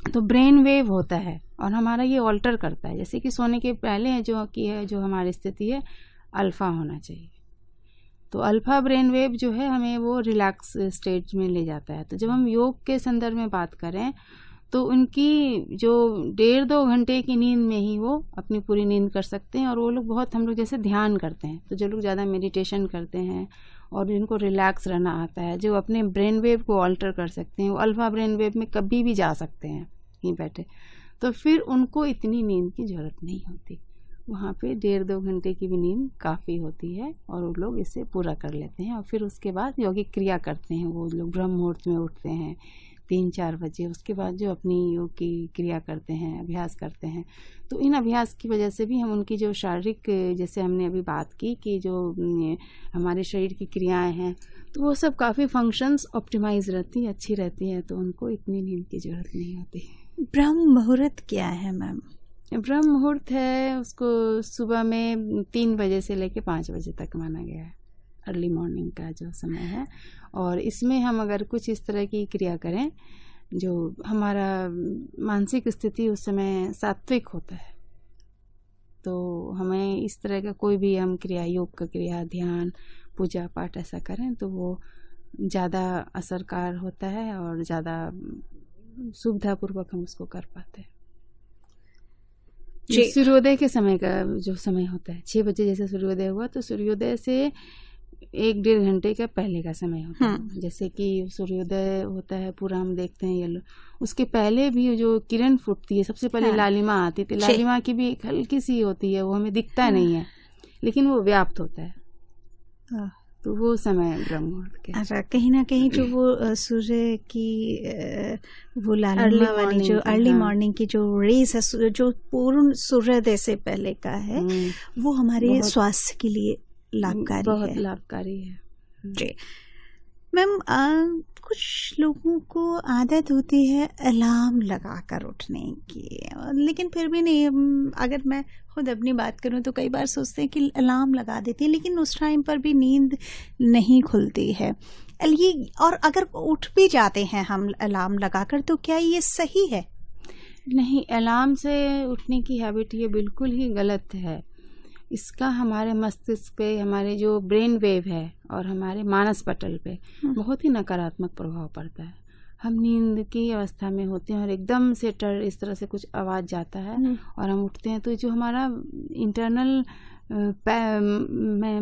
तो ब्रेन वेव होता है और हमारा ये ऑल्टर करता है। जैसे कि सोने के पहले जो हमारी स्थिति है अल्फा होना चाहिए, तो अल्फा ब्रेन वेव जो है हमें वो रिलैक्स स्टेज में ले जाता है। तो जब हम योग के संदर्भ में बात करें तो उनकी जो 1.5-2 घंटे की नींद में ही वो अपनी पूरी नींद कर सकते हैं। और वो लोग बहुत, हम लोग जैसे ध्यान करते हैं, तो जो लोग ज़्यादा मेडिटेशन करते हैं और जिनको रिलैक्स रहना आता है, जो अपने ब्रेन वेव को ऑल्टर कर सकते हैं, वो अल्फा ब्रेन वेव में कभी भी जा सकते हैं यहीं बैठे, तो फिर उनको इतनी नींद की ज़रूरत नहीं होती। वहाँ पे 1.5-2 घंटे की भी नींद काफ़ी होती है और वो लोग इससे पूरा कर लेते हैं। और फिर उसके बाद यौगिक क्रिया करते हैं, वो लोग ब्रह्म मुहूर्त में उठते हैं 3-4 बजे। उसके बाद जो अपनी योग की क्रिया करते हैं, अभ्यास करते हैं, तो इन अभ्यास की वजह से भी हम उनकी जो शारीरिक, जैसे हमने अभी बात की कि जो हमारे शरीर की क्रियाएं हैं, तो वो सब काफ़ी फंक्शंस ऑप्टिमाइज रहती हैं, अच्छी रहती हैं, तो उनको इतनी नींद की ज़रूरत नहीं होती। ब्रह्म मुहूर्त क्या है मैम? ब्रह्म मुहूर्त है, उसको सुबह में 3 बजे से लेकर 5 बजे तक माना गया है, अर्ली मॉर्निंग का जो समय है। और इसमें हम अगर कुछ इस तरह की क्रिया करें, जो हमारा मानसिक स्थिति उस समय सात्विक होता है, तो हमें इस तरह का कोई भी हम क्रिया, योग का क्रिया, ध्यान, पूजा पाठ ऐसा करें तो वो ज़्यादा असरकार होता है और ज़्यादा सुविधापूर्वक हम उसको कर पाते हैं। सूर्योदय के समय का जो समय होता है, 6 बजे जैसे सूर्योदय हुआ, तो सूर्योदय से 1-1.5 घंटे का पहले का समय होता है। जैसे कि सूर्योदय होता है पूरा हम देखते हैं येलो, उसके पहले भी जो किरण फूटती है, सबसे पहले लालिमा आती थी, लालिमा की भी एक हल्की सी होती है, वो हमें दिखता नहीं है लेकिन वो व्याप्त होता है, तो वो समय ब्रह्म मुहूर्त के। अच्छा, कहीं ना कहीं जो वो सूर्य की वो लालिमा वाली जो अर्ली मॉर्निंग की जो रेस है, जो पूर्ण सूर्योदय से पहले का है, वो हमारे स्वास्थ्य के लिए लाभकारी है, बहुत लाभकारी है जी। मैम, कुछ लोगों को आदत होती है अलार्म लगाकर उठने की, लेकिन फिर भी नहीं, अगर मैं खुद अपनी बात करूं तो कई बार सोचते हैं कि अलार्म लगा देती है, लेकिन उस टाइम पर भी नींद नहीं खुलती है ये, और अगर उठ भी जाते हैं हम अलार्म लगाकर, तो क्या ये सही है? नहीं, अलार्म से उठने की हैबिट ये बिल्कुल ही गलत है। इसका हमारे मस्तिष्क पे, हमारे जो ब्रेन वेव है और हमारे मानस पटल पे बहुत ही नकारात्मक प्रभाव पड़ता है। हम नींद की अवस्था में होते हैं और एकदम से इस तरह से कुछ आवाज़ जाता है और हम उठते हैं, तो जो हमारा इंटरनल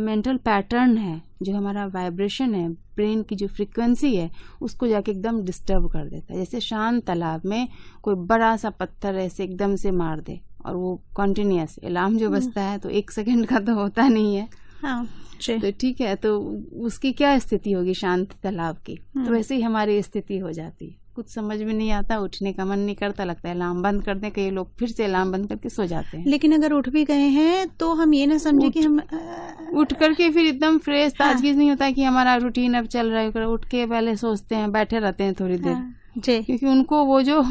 मेंटल पैटर्न है, जो हमारा वाइब्रेशन है, ब्रेन की जो फ्रीक्वेंसी है, उसको जाके एकदम डिस्टर्ब कर देता है। जैसे शांत तालाब में कोई बड़ा सा पत्थर ऐसे एकदम से मार दे और वो कंटिन्यूअस अलार्म जो बजता है तो 1 सेकंड का तो होता नहीं है। हाँ, तो ठीक है, तो उसकी क्या स्थिति होगी शांत तालाब की, तो वैसे ही हमारी स्थिति हो जाती है। कुछ समझ में नहीं आता, उठने का मन नहीं करता, लगता है अलार्म बंद कर दें। कई लोग फिर से अलार्म बंद करके सो जाते हैं। लेकिन अगर उठ भी गए हैं तो हम ये ना समझे कि हम उठ करके फिर एकदम फ्रेश ताजगी नहीं होता कि हमारा रूटीन अब चल रहा है। उठ के पहले सोचते हैं, बैठे रहते हैं थोड़ी देर, जी, क्योंकि उनको वो जो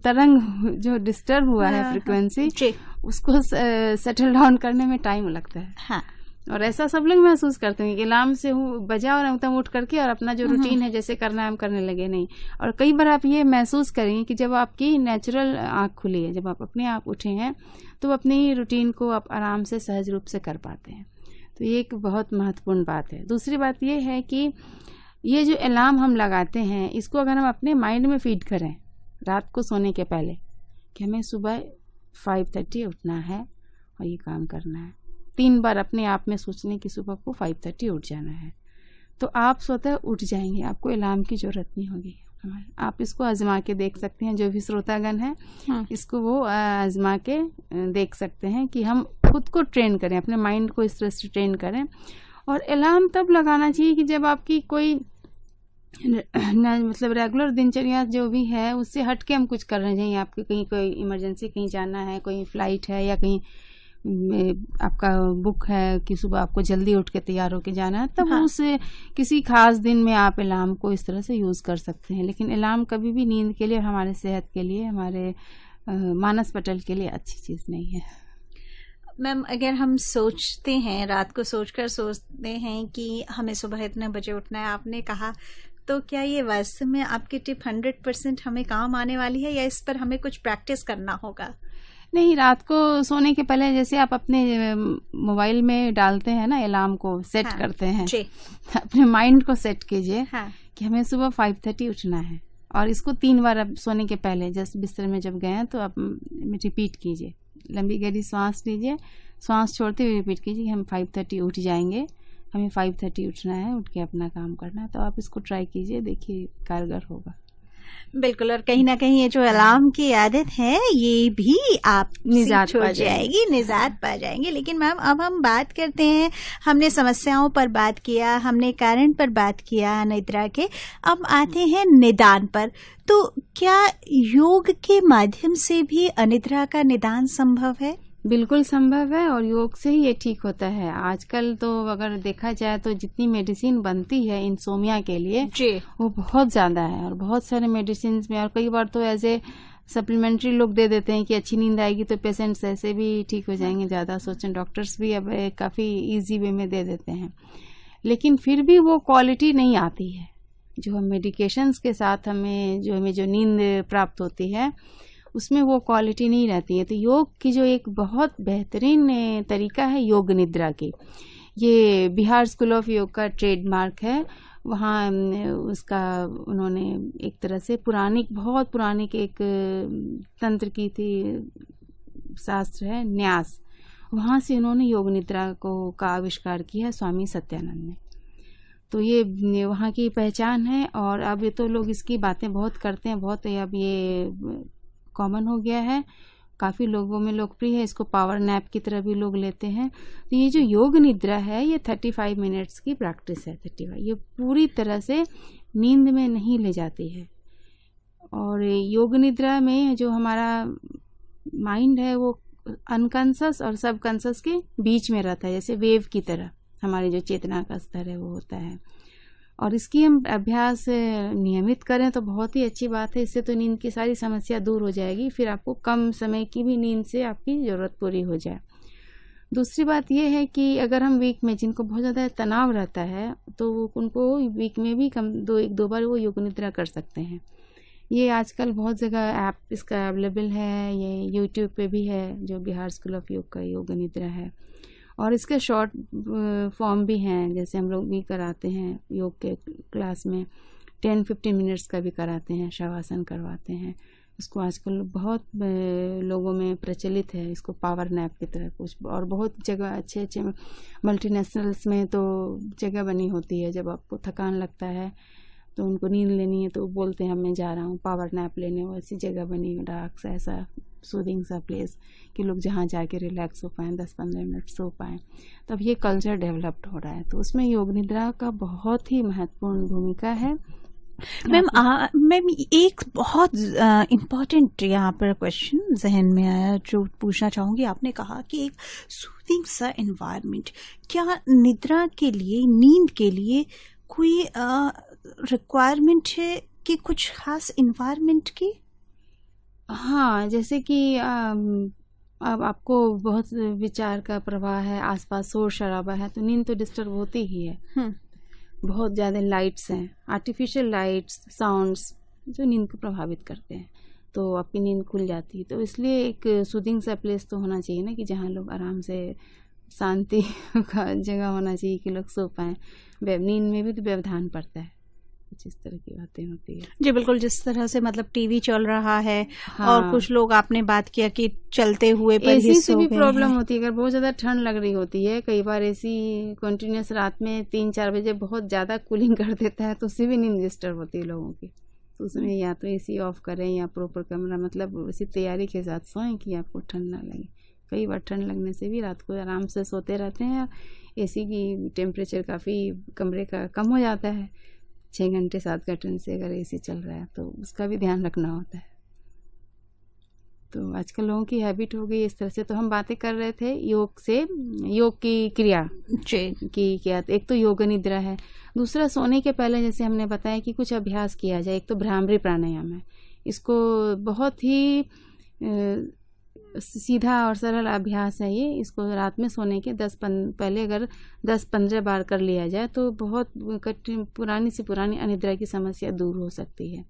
तरंग जो डिस्टर्ब हुआ है फ्रिक्वेंसी, उसको सेटल डाउन करने में टाइम लगता है। हाँ, और ऐसा सब लोग महसूस करते हैं कि अलार्म से बजा और एकदम उठ करके और अपना जो रूटीन है जैसे करना है हम करने लगे नहीं। और कई बार आप ये महसूस करेंगे कि जब आपकी नेचुरल आँख खुली है, जब आप अपने आप उठे हैं, तो अपनी रूटीन को आप आराम से सहज रूप से कर पाते हैं। तो ये एक बहुत महत्वपूर्ण बात है। दूसरी बात ये है कि ये जो अलार्म हम लगाते हैं, इसको अगर हम अपने माइंड में फीड करें रात को सोने के पहले कि हमें सुबह 5:30 उठना है और ये काम करना है, 3 बार अपने आप में सोचने की सुबह को 5:30 उठ जाना है, तो आप स्वतः उठ जाएंगे, आपको अलार्म की जरूरत नहीं होगी। आप इसको आजमा के देख सकते हैं, जो भी श्रोतागण है इसको वो आजमा के देख सकते हैं कि हम खुद को ट्रेन करें, अपने माइंड को इस तरह से ट्रेन करें। और अलार्म तब लगाना चाहिए कि जब आपकी कोई मतलब रेगुलर दिनचर्या जो भी है उससे हट के हम कुछ कर रहे हैं। आपके कहीं कोई इमरजेंसी कहीं जाना है, कोई फ्लाइट है, या कहीं आपका बुक है कि सुबह आपको जल्दी उठ के तैयार होके जाना है, तब उस किसी खास दिन में आप अलार्म को इस तरह से यूज कर सकते हैं। लेकिन अलार्म कभी भी नींद के लिए और हमारे सेहत के लिए, हमारे मानस पटल के लिए अच्छी चीज नहीं है। मैम, अगर हम सोचते हैं, रात को सोचते हैं कि हमें सुबह इतने बजे उठना है, आपने कहा, तो क्या ये वास्तव में आपकी टिप 100% हमें काम आने वाली है या इस पर हमें कुछ प्रैक्टिस करना होगा? नहीं, रात को सोने के पहले जैसे आप अपने मोबाइल में डालते हैं ना, अलार्म को सेट करते हैं, अपने माइंड को सेट कीजिए कि हमें सुबह 5:30 उठना है। और इसको 3 बार आप सोने के पहले जस्ट बिस्तर में जब गए हैं तो आप रिपीट कीजिए, लंबी गहरी सांस लीजिए, सांस छोड़ते हुए रिपीट कीजिए कि हम 5:30 उठ जाएंगे, हमें 5:30 उठना है, उठ के अपना काम करना है। तो आप इसको ट्राई कीजिए, देखिए कारगर होगा। बिल्कुल। और कहीं ना कहीं ये जो अलार्म की आदत है ये भी आप निजात छूट जाएगी, निजात पा जाएंगे। लेकिन मैम, अब हम बात करते हैं, हमने समस्याओं पर बात किया, हमने कारण पर बात किया अनिद्रा के, अब आते हैं निदान पर। तो क्या योग के माध्यम से भी अनिद्रा का निदान संभव है? बिल्कुल संभव है, और योग से ही ये ठीक होता है। आजकल तो अगर देखा जाए तो जितनी मेडिसिन बनती है इंसोमिया के लिए वो बहुत ज्यादा है, और बहुत सारे मेडिसिन में, और कई बार तो ऐसे सप्लीमेंट्री लोग दे देते हैं कि अच्छी नींद आएगी तो पेशेंट्स ऐसे भी ठीक हो जाएंगे, ज्यादा सोचें। डॉक्टर्स भी अब काफी इजी वे में दे देते हैं, लेकिन फिर भी वो क्वालिटी नहीं आती है जो हम मेडिकेशंस के साथ हमें जो नींद प्राप्त होती है उसमें वो क्वालिटी नहीं रहती है। तो योग की जो एक बहुत बेहतरीन तरीका है योग निद्रा की, ये बिहार स्कूल ऑफ योग का ट्रेडमार्क है। वहाँ उसका उन्होंने एक तरह से बहुत पुरानी एक तंत्र की थी, शास्त्र है न्यास, वहाँ से उन्होंने योग निद्रा का आविष्कार किया है स्वामी सत्यानंद ने। तो ये वहाँ की पहचान है, और अब ये तो लोग इसकी बातें बहुत करते हैं, बहुत अब ये कॉमन हो गया है, काफी लोगों में लोकप्रिय है। इसको पावर नैप की तरह भी लोग लेते हैं। तो ये जो योग निद्रा है ये 35 मिनट्स की प्रैक्टिस है। 35 ये पूरी तरह से नींद में नहीं ले जाती है, और योग निद्रा में जो हमारा माइंड है वो अनकॉन्शियस और सबकॉन्शियस के बीच में रहता है, जैसे वेव की तरह हमारी जो चेतना का स्तर है वो होता है। और इसकी हम अभ्यास नियमित करें तो बहुत ही अच्छी बात है। इससे तो नींद की सारी समस्या दूर हो जाएगी, फिर आपको कम समय की भी नींद से आपकी ज़रूरत पूरी हो जाए। दूसरी बात यह है कि अगर हम वीक में, जिनको बहुत ज़्यादा तनाव रहता है, तो उनको वीक में भी एक दो बार वो योग निद्रा कर सकते हैं। ये आजकल बहुत जगह ऐप इसका अवेलेबल है, ये यूट्यूब पे भी है जो बिहार स्कूल ऑफ योग का योग निद्रा है, और इसके शॉर्ट फॉर्म भी हैं, जैसे हम लोग भी कराते हैं योग के क्लास में। 10-15 मिनट्स का भी कराते हैं, शवासन करवाते हैं। इसको आजकल बहुत लोगों में प्रचलित है, इसको पावर नैप की तरह कुछ, और बहुत जगह अच्छे अच्छे मल्टीनेशनल्स में तो जगह बनी होती है। जब आपको थकान लगता है तो उनको नींद लेनी है तो बोलते हैं मैं जा रहा हूँ पावर नैप लेने, वैसी जगह बनी डार्क सा ऐसा सूदिंग सा प्लेस कि लोग जहाँ जाके रिलैक्स हो पाएँ, 10-15 मिनट सो पाएँ। तब ये कल्चर डेवलप्ड हो रहा है, तो उसमें योग निद्रा का बहुत ही महत्वपूर्ण भूमिका है। मैम एक बहुत इम्पोर्टेंट यहाँ पर क्वेश्चन जहन में आया जो पूछना चाहूँगी। आपने कहा कि एक सूदिंग सा एनवायरनमेंट, क्या निद्रा के लिए, नींद के लिए कोई रिक्वायरमेंट है कि कुछ खास एनवायरनमेंट की? हाँ, जैसे कि अब आपको बहुत विचार का प्रवाह है, आसपास शोर शराबा है, तो नींद तो डिस्टर्ब होती ही है। बहुत ज़्यादा लाइट्स हैं, आर्टिफिशियल लाइट्स, साउंड्स जो नींद को प्रभावित करते हैं, तो आपकी नींद खुल जाती है। तो इसलिए एक सूदिंग सा प्लेस तो होना चाहिए ना, कि जहाँ लोग आराम से, शांति का जगह होना चाहिए कि लोग सो पाएँ। नींद में भी तो व्यवधान पड़ता है, कुछ इस तरह की बातें होती है। जी बिल्कुल, जिस तरह से मतलब टीवी चल रहा है, हाँ। और कुछ लोग, आपने बात किया कि चलते हुए पर एसी ही से सो भी गए प्रॉब्लम हैं। होती है। अगर बहुत ज़्यादा ठंड लग रही होती है, कई बार एसी कंटिन्यूस रात में 3-4 बजे बहुत ज़्यादा कूलिंग कर देता है, तो उससे भी नींद डिस्टर्ब होती है लोगों की। तो उसमें या तो एसी ऑफ करें या प्रॉपर कमरा, मतलब उसी तैयारी के साथ सोएं कि आपको ठंड ना लगे। कई बार ठंड लगने से भी रात को आराम से सोते रहते हैं, एसी की टेम्परेचर काफ़ी कमरे का कम हो जाता है 6 घंटे 7 घंटे से अगर एसी चल रहा है, तो उसका भी ध्यान रखना होता है। तो आजकल लोगों की हैबिट हो गई इस तरह से। तो हम बातें कर रहे थे योग से, योग की क्रिया की क्या, तो एक तो योग निद्रा है, दूसरा सोने के पहले जैसे हमने बताया कि कुछ अभ्यास किया जाए। एक तो भ्रामरी प्राणायाम है, इसको बहुत ही सीधा और सरल अभ्यास है ये। इसको रात में सोने के पहले अगर 10-15 बार कर लिया जाए तो बहुत कठिन, पुरानी से पुरानी अनिद्रा की समस्या दूर हो सकती है।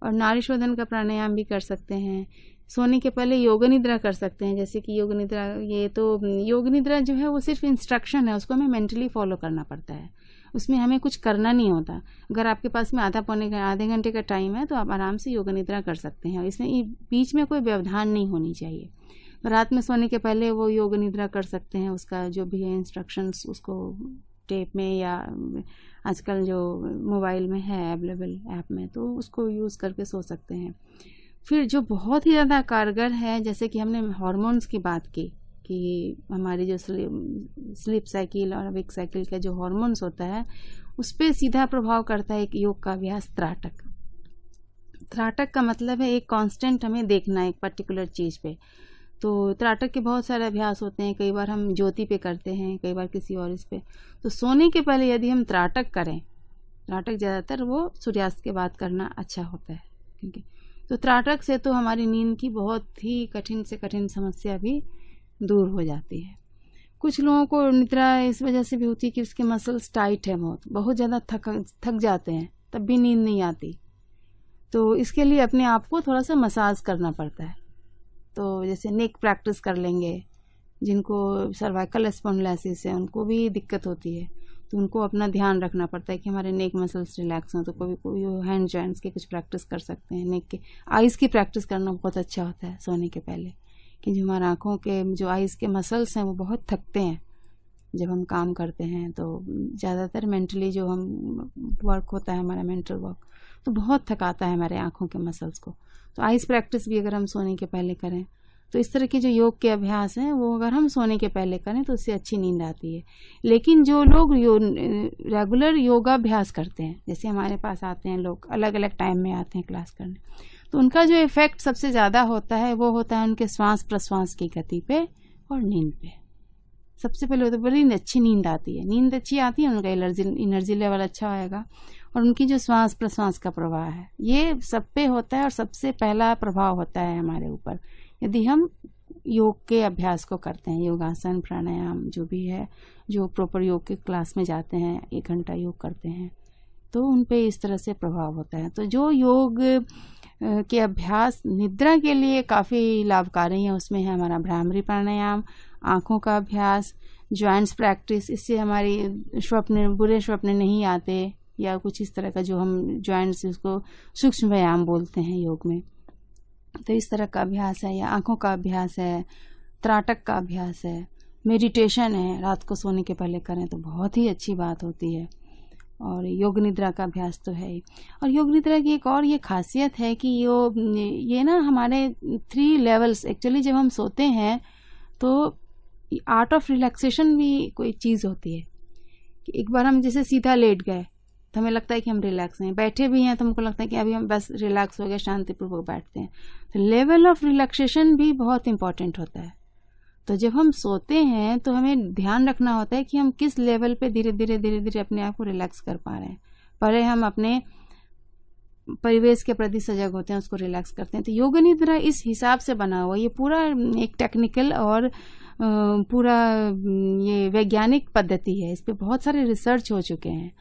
और नाड़ी शोधन का प्राणायाम भी कर सकते हैं। सोने के पहले योग निद्रा कर सकते हैं, जैसे कि योग निद्रा, ये तो योग निद्रा जो है वो सिर्फ इंस्ट्रक्शन है, उसको हमें मेंटली फॉलो करना पड़ता है, उसमें हमें कुछ करना नहीं होता। अगर आपके पास में आधे घंटे का टाइम है तो आप आराम से योग निद्रा कर सकते हैं, और इसमें बीच में कोई व्यवधान नहीं होनी चाहिए। रात में सोने के पहले वो योग निद्रा कर सकते हैं, उसका जो भी है इंस्ट्रक्शंस उसको टेप में या आजकल जो मोबाइल में है अवेलेबल ऐप में, तो उसको यूज़ करके सो सकते हैं। फिर जो बहुत ही ज़्यादा कारगर है, जैसे कि हमने हार्मोन्स की बात की कि हमारी जो स्लीप साइकिल और वेक साइकिल का जो हार्मोन्स होता है उस पर सीधा प्रभाव करता है एक योग का अभ्यास त्राटक। त्राटक का मतलब है एक कांस्टेंट हमें देखना है एक पर्टिकुलर चीज़ पे। तो त्राटक के बहुत सारे अभ्यास होते हैं, कई बार हम ज्योति पे करते हैं, कई बार किसी और इस पे। तो सोने के पहले यदि हम त्राटक करें, त्राटक ज़्यादातर वो सूर्यास्त के बाद करना अच्छा होता है, क्योंकि तो त्राटक से तो हमारी नींद की बहुत ही कठिन से कठिन समस्या भी दूर हो जाती है। कुछ लोगों को निद्रा इस वजह से भी होती है कि उसके मसल्स टाइट है, बहुत ज़्यादा थक जाते हैं, तब भी नींद नहीं आती। तो इसके लिए अपने आप को थोड़ा सा मसाज करना पड़ता है। तो जैसे नेक प्रैक्टिस कर लेंगे, जिनको सर्वाइकल स्पॉन्डिलोसिस है उनको भी दिक्कत होती है, तो उनको अपना ध्यान रखना पड़ता है कि हमारे नेक मसल्स रिलैक्स हों। तो कोई हैंड जॉइंट्स के कुछ प्रैक्टिस कर सकते हैं। नेक के आइज़ की प्रैक्टिस करना बहुत अच्छा होता है सोने के पहले, कि जो हमारे आँखों के जो आइज़ के मसल्स हैं वो बहुत थकते हैं जब हम काम करते हैं। तो ज़्यादातर मेंटली जो हम वर्क होता है हमारा मेंटल वर्क, तो बहुत थकाता है हमारे आँखों के मसल्स को। तो आइज़ प्रैक्टिस भी अगर हम सोने के पहले करें, तो इस तरह के जो योग के अभ्यास हैं वो अगर हम सोने के पहले करें तो उससे अच्छी नींद आती है। लेकिन जो लोग रेगुलर योगाभ्यास करते हैं, जैसे हमारे पास आते हैं लोग, अलग अलग टाइम में आते हैं क्लास करने, तो उनका जो इफेक्ट सबसे ज़्यादा होता है वो होता है उनके श्वास प्रश्वास की गति पे और नींद पे। सबसे पहले तो बड़ी अच्छी नींद आती है, नींद अच्छी आती है, उनका एनर्जी लेवल अच्छा होएगा, और उनकी जो श्वास प्रश्वास का प्रवाह है ये सब पे होता है, और सबसे पहला प्रभाव होता है हमारे ऊपर यदि हम योग के अभ्यास को करते हैं। योगासन, प्राणायाम जो भी है, जो प्रॉपर योग के क्लास में जाते हैं, 1 घंटा योग करते हैं, तो उन पे इस तरह से प्रभाव होता है। तो जो योग के अभ्यास निद्रा के लिए काफ़ी लाभकारी है, उसमें है हमारा भ्रामरी प्राणायाम, आँखों का अभ्यास, जॉइंट्स प्रैक्टिस। इससे हमारी बुरे स्वप्न नहीं आते, या कुछ इस तरह का जो हम जॉइंट्स उसको सूक्ष्म व्यायाम बोलते हैं योग में, तो इस तरह का अभ्यास है, या आंखों का अभ्यास है, त्राटक का अभ्यास है, मेडिटेशन है, रात को सोने के पहले करें तो बहुत ही अच्छी बात होती है। और योग निद्रा का अभ्यास तो है ही। और योग निद्रा की एक और ये खासियत है कि ये ना हमारे 3 लेवल्स, एक्चुअली जब हम सोते हैं तो आर्ट ऑफ रिलैक्सेशन भी कोई चीज़ होती है कि एक बार हम जैसे सीधा लेट गए तो हमें लगता है कि हम रिलैक्स हैं, बैठे भी हैं तो हमको लगता है कि अभी हम बस रिलैक्स हो गए, शांतिपूर्वक बैठते हैं। तो लेवल ऑफ रिलैक्सेशन भी बहुत इंपॉर्टेंट होता है। तो जब हम सोते हैं तो हमें ध्यान रखना होता है कि हम किस लेवल पे धीरे धीरे अपने आप को रिलैक्स कर पा रहे हैं। पहले हम अपने परिवेश के प्रति सजग होते हैं, उसको रिलैक्स करते हैं। तो योग निद्रा इस हिसाब से बना हुआ, ये पूरा एक टेक्निकल और पूरा ये वैज्ञानिक पद्धति है। इस पे बहुत सारे रिसर्च हो चुके हैं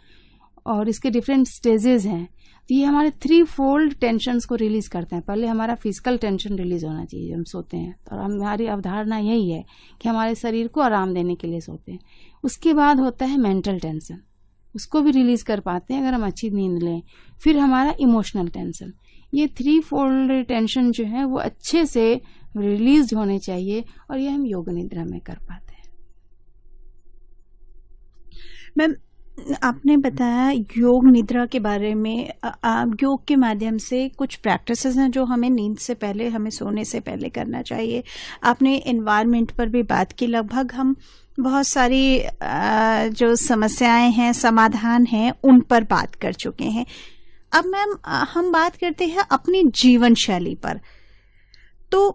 और इसके डिफरेंट स्टेजेस हैं। तो ये हमारे 3 फोल्ड टेंशन्स को रिलीज करते हैं। पहले हमारा फिजिकल टेंशन रिलीज होना चाहिए जब हम सोते हैं, और हमारी अवधारणा यही है कि हमारे शरीर को आराम देने के लिए सोते हैं। उसके बाद होता है मेंटल टेंशन, उसको भी रिलीज कर पाते हैं अगर हम अच्छी नींद लें। फिर हमारा इमोशनल टेंशन, ये 3 फोल्ड टेंशन जो है वो अच्छे से रिलीज होने चाहिए, और ये हम योग निद्रा में कर पाते हैं। मैम, आपने बताया योग निद्रा के बारे में, योग के माध्यम से कुछ प्रैक्टिसेस हैं जो हमें नींद से पहले, हमें सोने से पहले करना चाहिए। आपने एनवायरनमेंट पर भी बात की। लगभग हम बहुत सारी जो समस्याएं हैं, समाधान हैं, उन पर बात कर चुके हैं। अब मैम हम बात करते हैं अपनी जीवन शैली पर। तो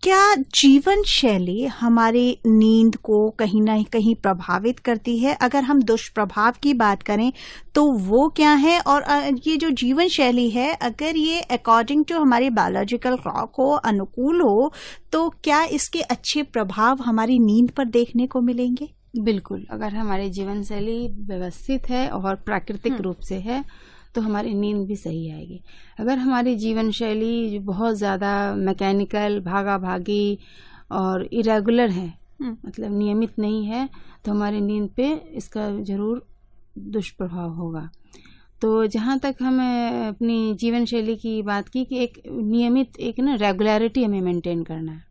क्या जीवन शैली हमारी नींद को कहीं ना कहीं प्रभावित करती है? अगर हम दुष्प्रभाव की बात करें तो वो क्या है? और ये जो जीवन शैली है, अगर ये अकॉर्डिंग टू हमारे बायोलॉजिकल क्लॉक हो, अनुकूल हो, तो क्या इसके अच्छे प्रभाव हमारी नींद पर देखने को मिलेंगे? बिल्कुल, अगर हमारी जीवन शैली व्यवस्थित है और प्राकृतिक रूप से है तो हमारी नींद भी सही आएगी। अगर हमारी जीवन शैली बहुत ज़्यादा मैकेनिकल, भागा भागी और इरेगुलर है, मतलब नियमित नहीं है, तो हमारी नींद पे इसका जरूर दुष्प्रभाव होगा। तो जहाँ तक हम अपनी जीवन शैली की बात की कि एक नियमित, एक ना रेगुलरिटी हमें मेंटेन करना है,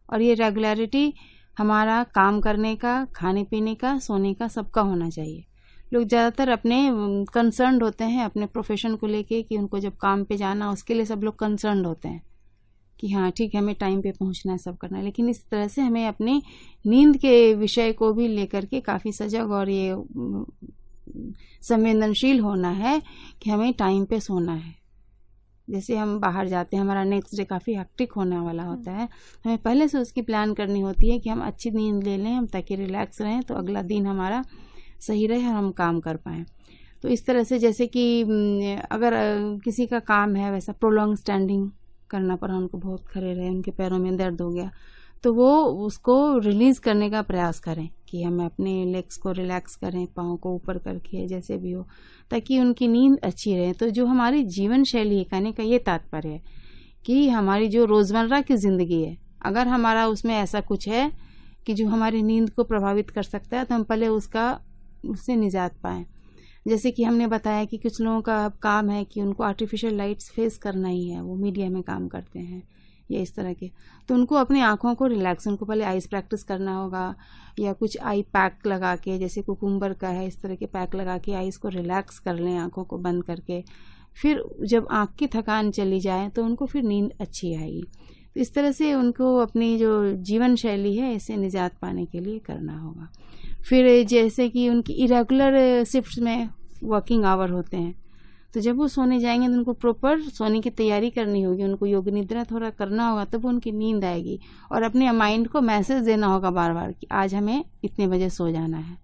और ये रेगुलरिटी हमारा काम करने का, खाने पीने का, सोने का, सबका होना चाहिए। लोग ज़्यादातर अपने कंसर्न्ड होते हैं अपने प्रोफेशन को लेके कि उनको जब काम पे जाना, उसके लिए सब लोग कंसर्न्ड होते हैं कि हाँ ठीक है, हमें टाइम पे पहुंचना है, सब करना है। लेकिन इस तरह से हमें अपनी नींद के विषय को भी लेकर के काफ़ी सजग और ये संवेदनशील होना है कि हमें टाइम पे सोना है। जैसे हम बाहर जाते हैं, हमारा नेक्स्ट डे काफ़ी हेक्टिक होने वाला होता है, हमें पहले से उसकी प्लान करनी होती है कि हम अच्छी नींद ले लें, हम ताकि रिलैक्स रहें, तो अगला दिन हमारा सही रहे और हम काम कर पाएँ। तो इस तरह से जैसे कि अगर किसी का काम है वैसा प्रोलॉन्ग स्टैंडिंग करना पड़ा, उनको बहुत खड़े रहे, उनके पैरों में दर्द हो गया, तो वो उसको रिलीज़ करने का प्रयास करें कि हम अपने लेग्स को रिलैक्स करें, पाँव को ऊपर करके, जैसे भी हो, ताकि उनकी नींद अच्छी रहे। तो जो हमारी जीवन शैली है, कहने का ये तात्पर्य है कि हमारी जो रोज़मर्रा की ज़िंदगी है, अगर हमारा उसमें ऐसा कुछ है कि जो हमारी नींद को प्रभावित कर सकता है, तो हम पहले उससे निजात पाएँ। जैसे कि हमने बताया कि कुछ लोगों का काम है कि उनको आर्टिफिशियल लाइट्स फेस करना ही है, वो मीडिया में काम करते हैं या इस तरह के, तो उनको अपनी आँखों को रिलैक्स, उनको पहले आइस प्रैक्टिस करना होगा, या कुछ आई पैक लगा के, जैसे कुकुम्बर का है, इस तरह के पैक लगा के आइस को रिलैक्स कर लें, आँखों को बंद करके। फिर जब आँख की थकान चली जाए तो उनको फिर नींद अच्छी आएगी। तो इस तरह से उनको अपनी जो जीवन शैली है इससे निजात पाने के लिए करना होगा। फिर जैसे कि उनकी इरेगुलर शिफ्ट में वर्किंग आवर होते हैं, तो जब वो सोने जाएंगे तो उनको प्रॉपर सोने की तैयारी करनी होगी, उनको योग निद्रा थोड़ा करना होगा, तब उनकी नींद आएगी। और अपने माइंड को मैसेज देना होगा बार बार कि आज हमें इतने बजे सो जाना है,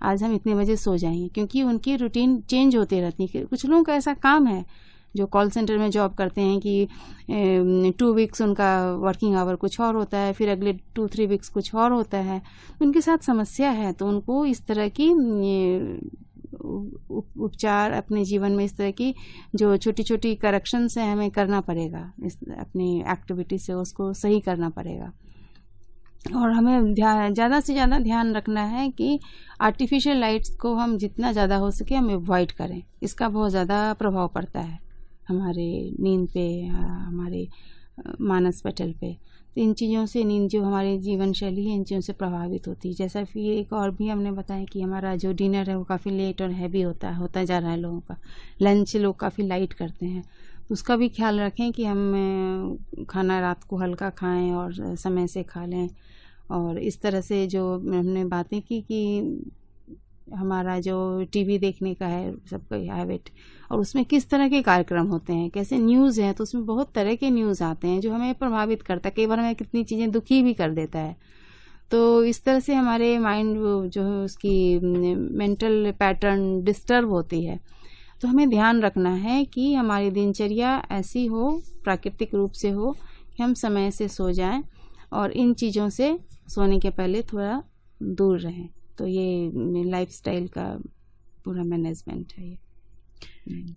आज हम इतने बजे सो जाएंगे, क्योंकि उनकी रूटीन चेंज होती रहती है। कुछ लोगों का ऐसा काम है जो कॉल सेंटर में जॉब करते हैं कि 2 वीक्स उनका वर्किंग आवर कुछ और होता है, फिर अगले 2-3 वीक्स कुछ और होता है, उनके साथ समस्या है। तो उनको इस तरह की उपचार अपने जीवन में, इस तरह की जो छोटी छोटी करेक्शंस हैं हमें करना पड़ेगा, इस अपनी एक्टिविटी से उसको सही करना पड़ेगा। और हमें ज़्यादा से ज़्यादा ध्यान रखना है कि आर्टिफिशियल लाइट्स को हम जितना ज़्यादा हो सके हम अवॉइड करें। इसका बहुत ज़्यादा प्रभाव पड़ता है हमारे नींद पे, हमारे मानस पटल पे। तो इन चीज़ों से नींद जो हमारी जीवन शैली है इन चीज़ों से प्रभावित होती है। जैसा कि एक और भी हमने बताया कि हमारा जो डिनर है वो काफ़ी लेट और हैवी होता जा रहा है लोगों का। लंच लोग काफ़ी लाइट करते हैं, तो उसका भी ख्याल रखें कि हम खाना रात को हल्का खाएं और समय से खा लें। और इस तरह से जो हमने बातें की कि हमारा जो टीवी देखने का है सबका हैबिट, और उसमें किस तरह के कार्यक्रम होते हैं, कैसे न्यूज़ हैं, तो उसमें बहुत तरह के न्यूज़ आते हैं जो हमें प्रभावित करता है, कई बार हमें कितनी चीज़ें दुखी भी कर देता है। तो इस तरह से हमारे माइंड जो है उसकी मेंटल पैटर्न डिस्टर्ब होती है। तो हमें ध्यान रखना है कि हमारी दिनचर्या ऐसी हो, प्राकृतिक रूप से हो, कि हम समय से सो जाएं और इन चीज़ों से सोने के पहले थोड़ा दूर रहें। तो ये लाइफस्टाइल का पूरा मैनेजमेंट है ये।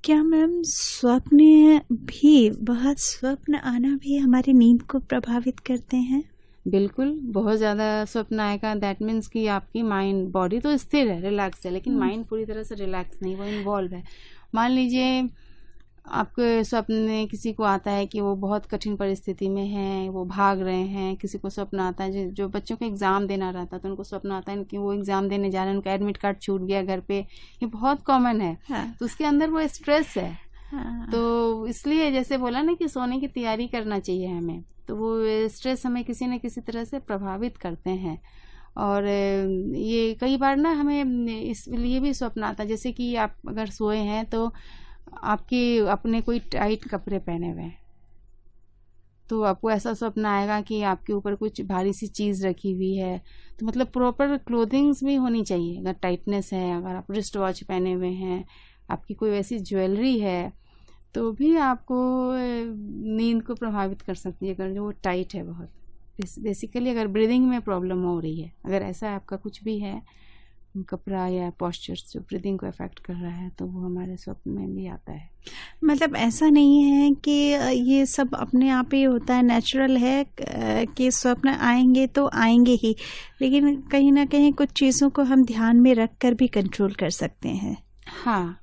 क्या मैम स्वप्न भी, बहुत स्वप्न आना भी हमारी नींद को प्रभावित करते हैं? बिल्कुल, बहुत ज़्यादा स्वप्न आएगा, दैट मीन्स कि आपकी माइंड, बॉडी तो स्थिर है, रिलैक्स है, लेकिन माइंड पूरी तरह से रिलैक्स नहीं, वो इन्वॉल्व है। मान लीजिए आपके स्वप्न में किसी को आता है कि वो बहुत कठिन परिस्थिति में हैं, वो भाग रहे हैं। किसी को स्वप्न आता है जो बच्चों को एग्ज़ाम देना रहता है तो उनको स्वप्न आता है कि वो एग्ज़ाम देने जा रहे हैं, उनका एडमिट कार्ड छूट गया घर पे, ये बहुत कॉमन है। हाँ। तो उसके अंदर वो स्ट्रेस है। हाँ। तो इसलिए जैसे बोला ना कि सोने की तैयारी करना चाहिए हमें, तो वो स्ट्रेस हमें किसी न किसी तरह से प्रभावित करते हैं। और ये कई बार ना हमें इसलिए भी स्वप्न आता है, जैसे कि आप अगर सोए हैं तो आपके अपने कोई टाइट कपड़े पहने हुए हैं, तो आपको ऐसा स्वप्न आएगा कि आपके ऊपर कुछ भारी सी चीज़ रखी हुई है। तो मतलब प्रॉपर क्लोथिंग्स भी होनी चाहिए। अगर टाइटनेस है, अगर आप रिस्ट वॉच पहने हुए हैं, आपकी कोई वैसी ज्वेलरी है, तो भी आपको नींद को प्रभावित कर सकती है, अगर जो वो टाइट है बहुत। बेसिकली अगर ब्रीदिंग में प्रॉब्लम हो रही है, अगर ऐसा आपका कुछ भी है, कपड़ा या पोस्चर्स जो ब्रीदिंग को अफेक्ट कर रहा है, तो वो हमारे स्वप्न में भी आता है। मतलब ऐसा नहीं है कि ये सब अपने आप ही होता है, नेचुरल है कि स्वप्न आएंगे तो आएंगे ही, लेकिन कहीं ना कहीं कुछ चीज़ों को हम ध्यान में रख कर भी कंट्रोल कर सकते हैं। हाँ,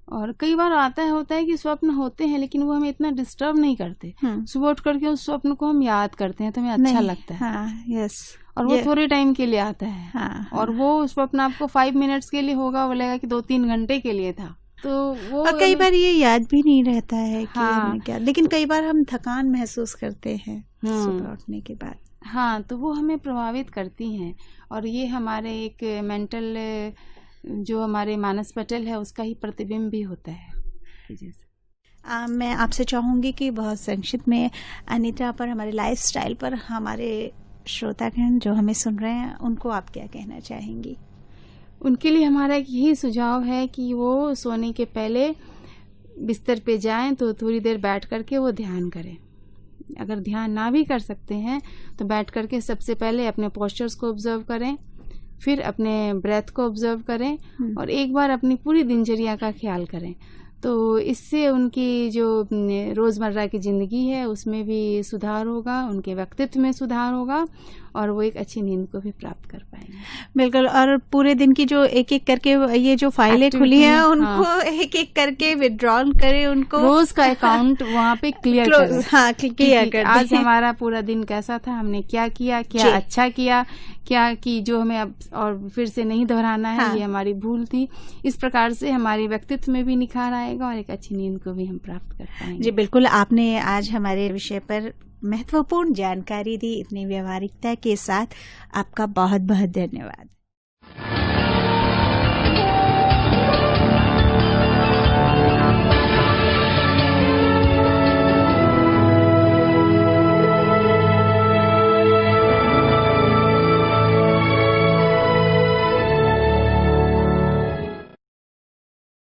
और कई बार होता है कि स्वप्न होते हैं लेकिन वो हमें इतना डिस्टर्ब नहीं करते। सुबह उठ करके उस स्वप्न को हम याद करते हैं तो हमें अच्छा लगता है। हाँ, यस। और वो थोड़े टाइम के लिए आता है। हाँ, और वो स्वप्न आपको 5 मिनट्स के लिए होगा, वो लगेगा कि 2-3 घंटे के लिए था। तो वो और कई बार ये याद भी नहीं रहता है कि हाँ, क्या, लेकिन कई बार हम थकान महसूस करते हैं सुबह उठने के बाद। हाँ, तो वो हमें प्रभावित करती हैं। और ये हमारे एक मेंटल जो हमारे मानस पटल है उसका ही प्रतिबिंब भी होता है। मैं आपसे चाहूँगी कि बहुत संक्षिप्त में अनीता पर, हमारे लाइफस्टाइल पर, हमारे श्रोतागण जो हमें सुन रहे हैं उनको आप क्या कहना चाहेंगी? उनके लिए हमारा एक यही सुझाव है कि वो सोने के पहले बिस्तर पे जाएं तो थोड़ी देर बैठ करके वो ध्यान करें। अगर ध्यान ना भी कर सकते हैं तो बैठ करके सबसे पहले अपने पोस्चर्स को ऑब्जर्व करें, फिर अपने ब्रेथ को ऑब्जर्व करें और एक बार अपनी पूरी दिनचर्या का ख्याल करें। तो इससे उनकी जो रोज़मर्रा की ज़िंदगी है उसमें भी सुधार होगा, उनके व्यक्तित्व में सुधार होगा और वो एक अच्छी नींद को भी प्राप्त कर पाएंगे। बिल्कुल। और पूरे दिन की जो एक एक करके ये जो फाइलें खुली हैं उनको एक एक करके विड्रॉल करें, उनको रोज का अकाउंट वहाँ पे क्लियर करें। हाँ, क्लियर कर आज हमारा पूरा दिन कैसा था, हमने क्या किया, क्या अच्छा किया, क्या की जो हमें अब और फिर से नहीं दोहराना है। हाँ। ये हमारी भूल थी। इस प्रकार से हमारे व्यक्तित्व में भी निखार आएगा और एक अच्छी नींद को भी हम प्राप्त कर पाएंगे। जी बिल्कुल, आपने आज हमारे विषय पर महत्वपूर्ण जानकारी दी इतनी व्यवहारिकता के साथ। आपका बहुत बहुत धन्यवाद।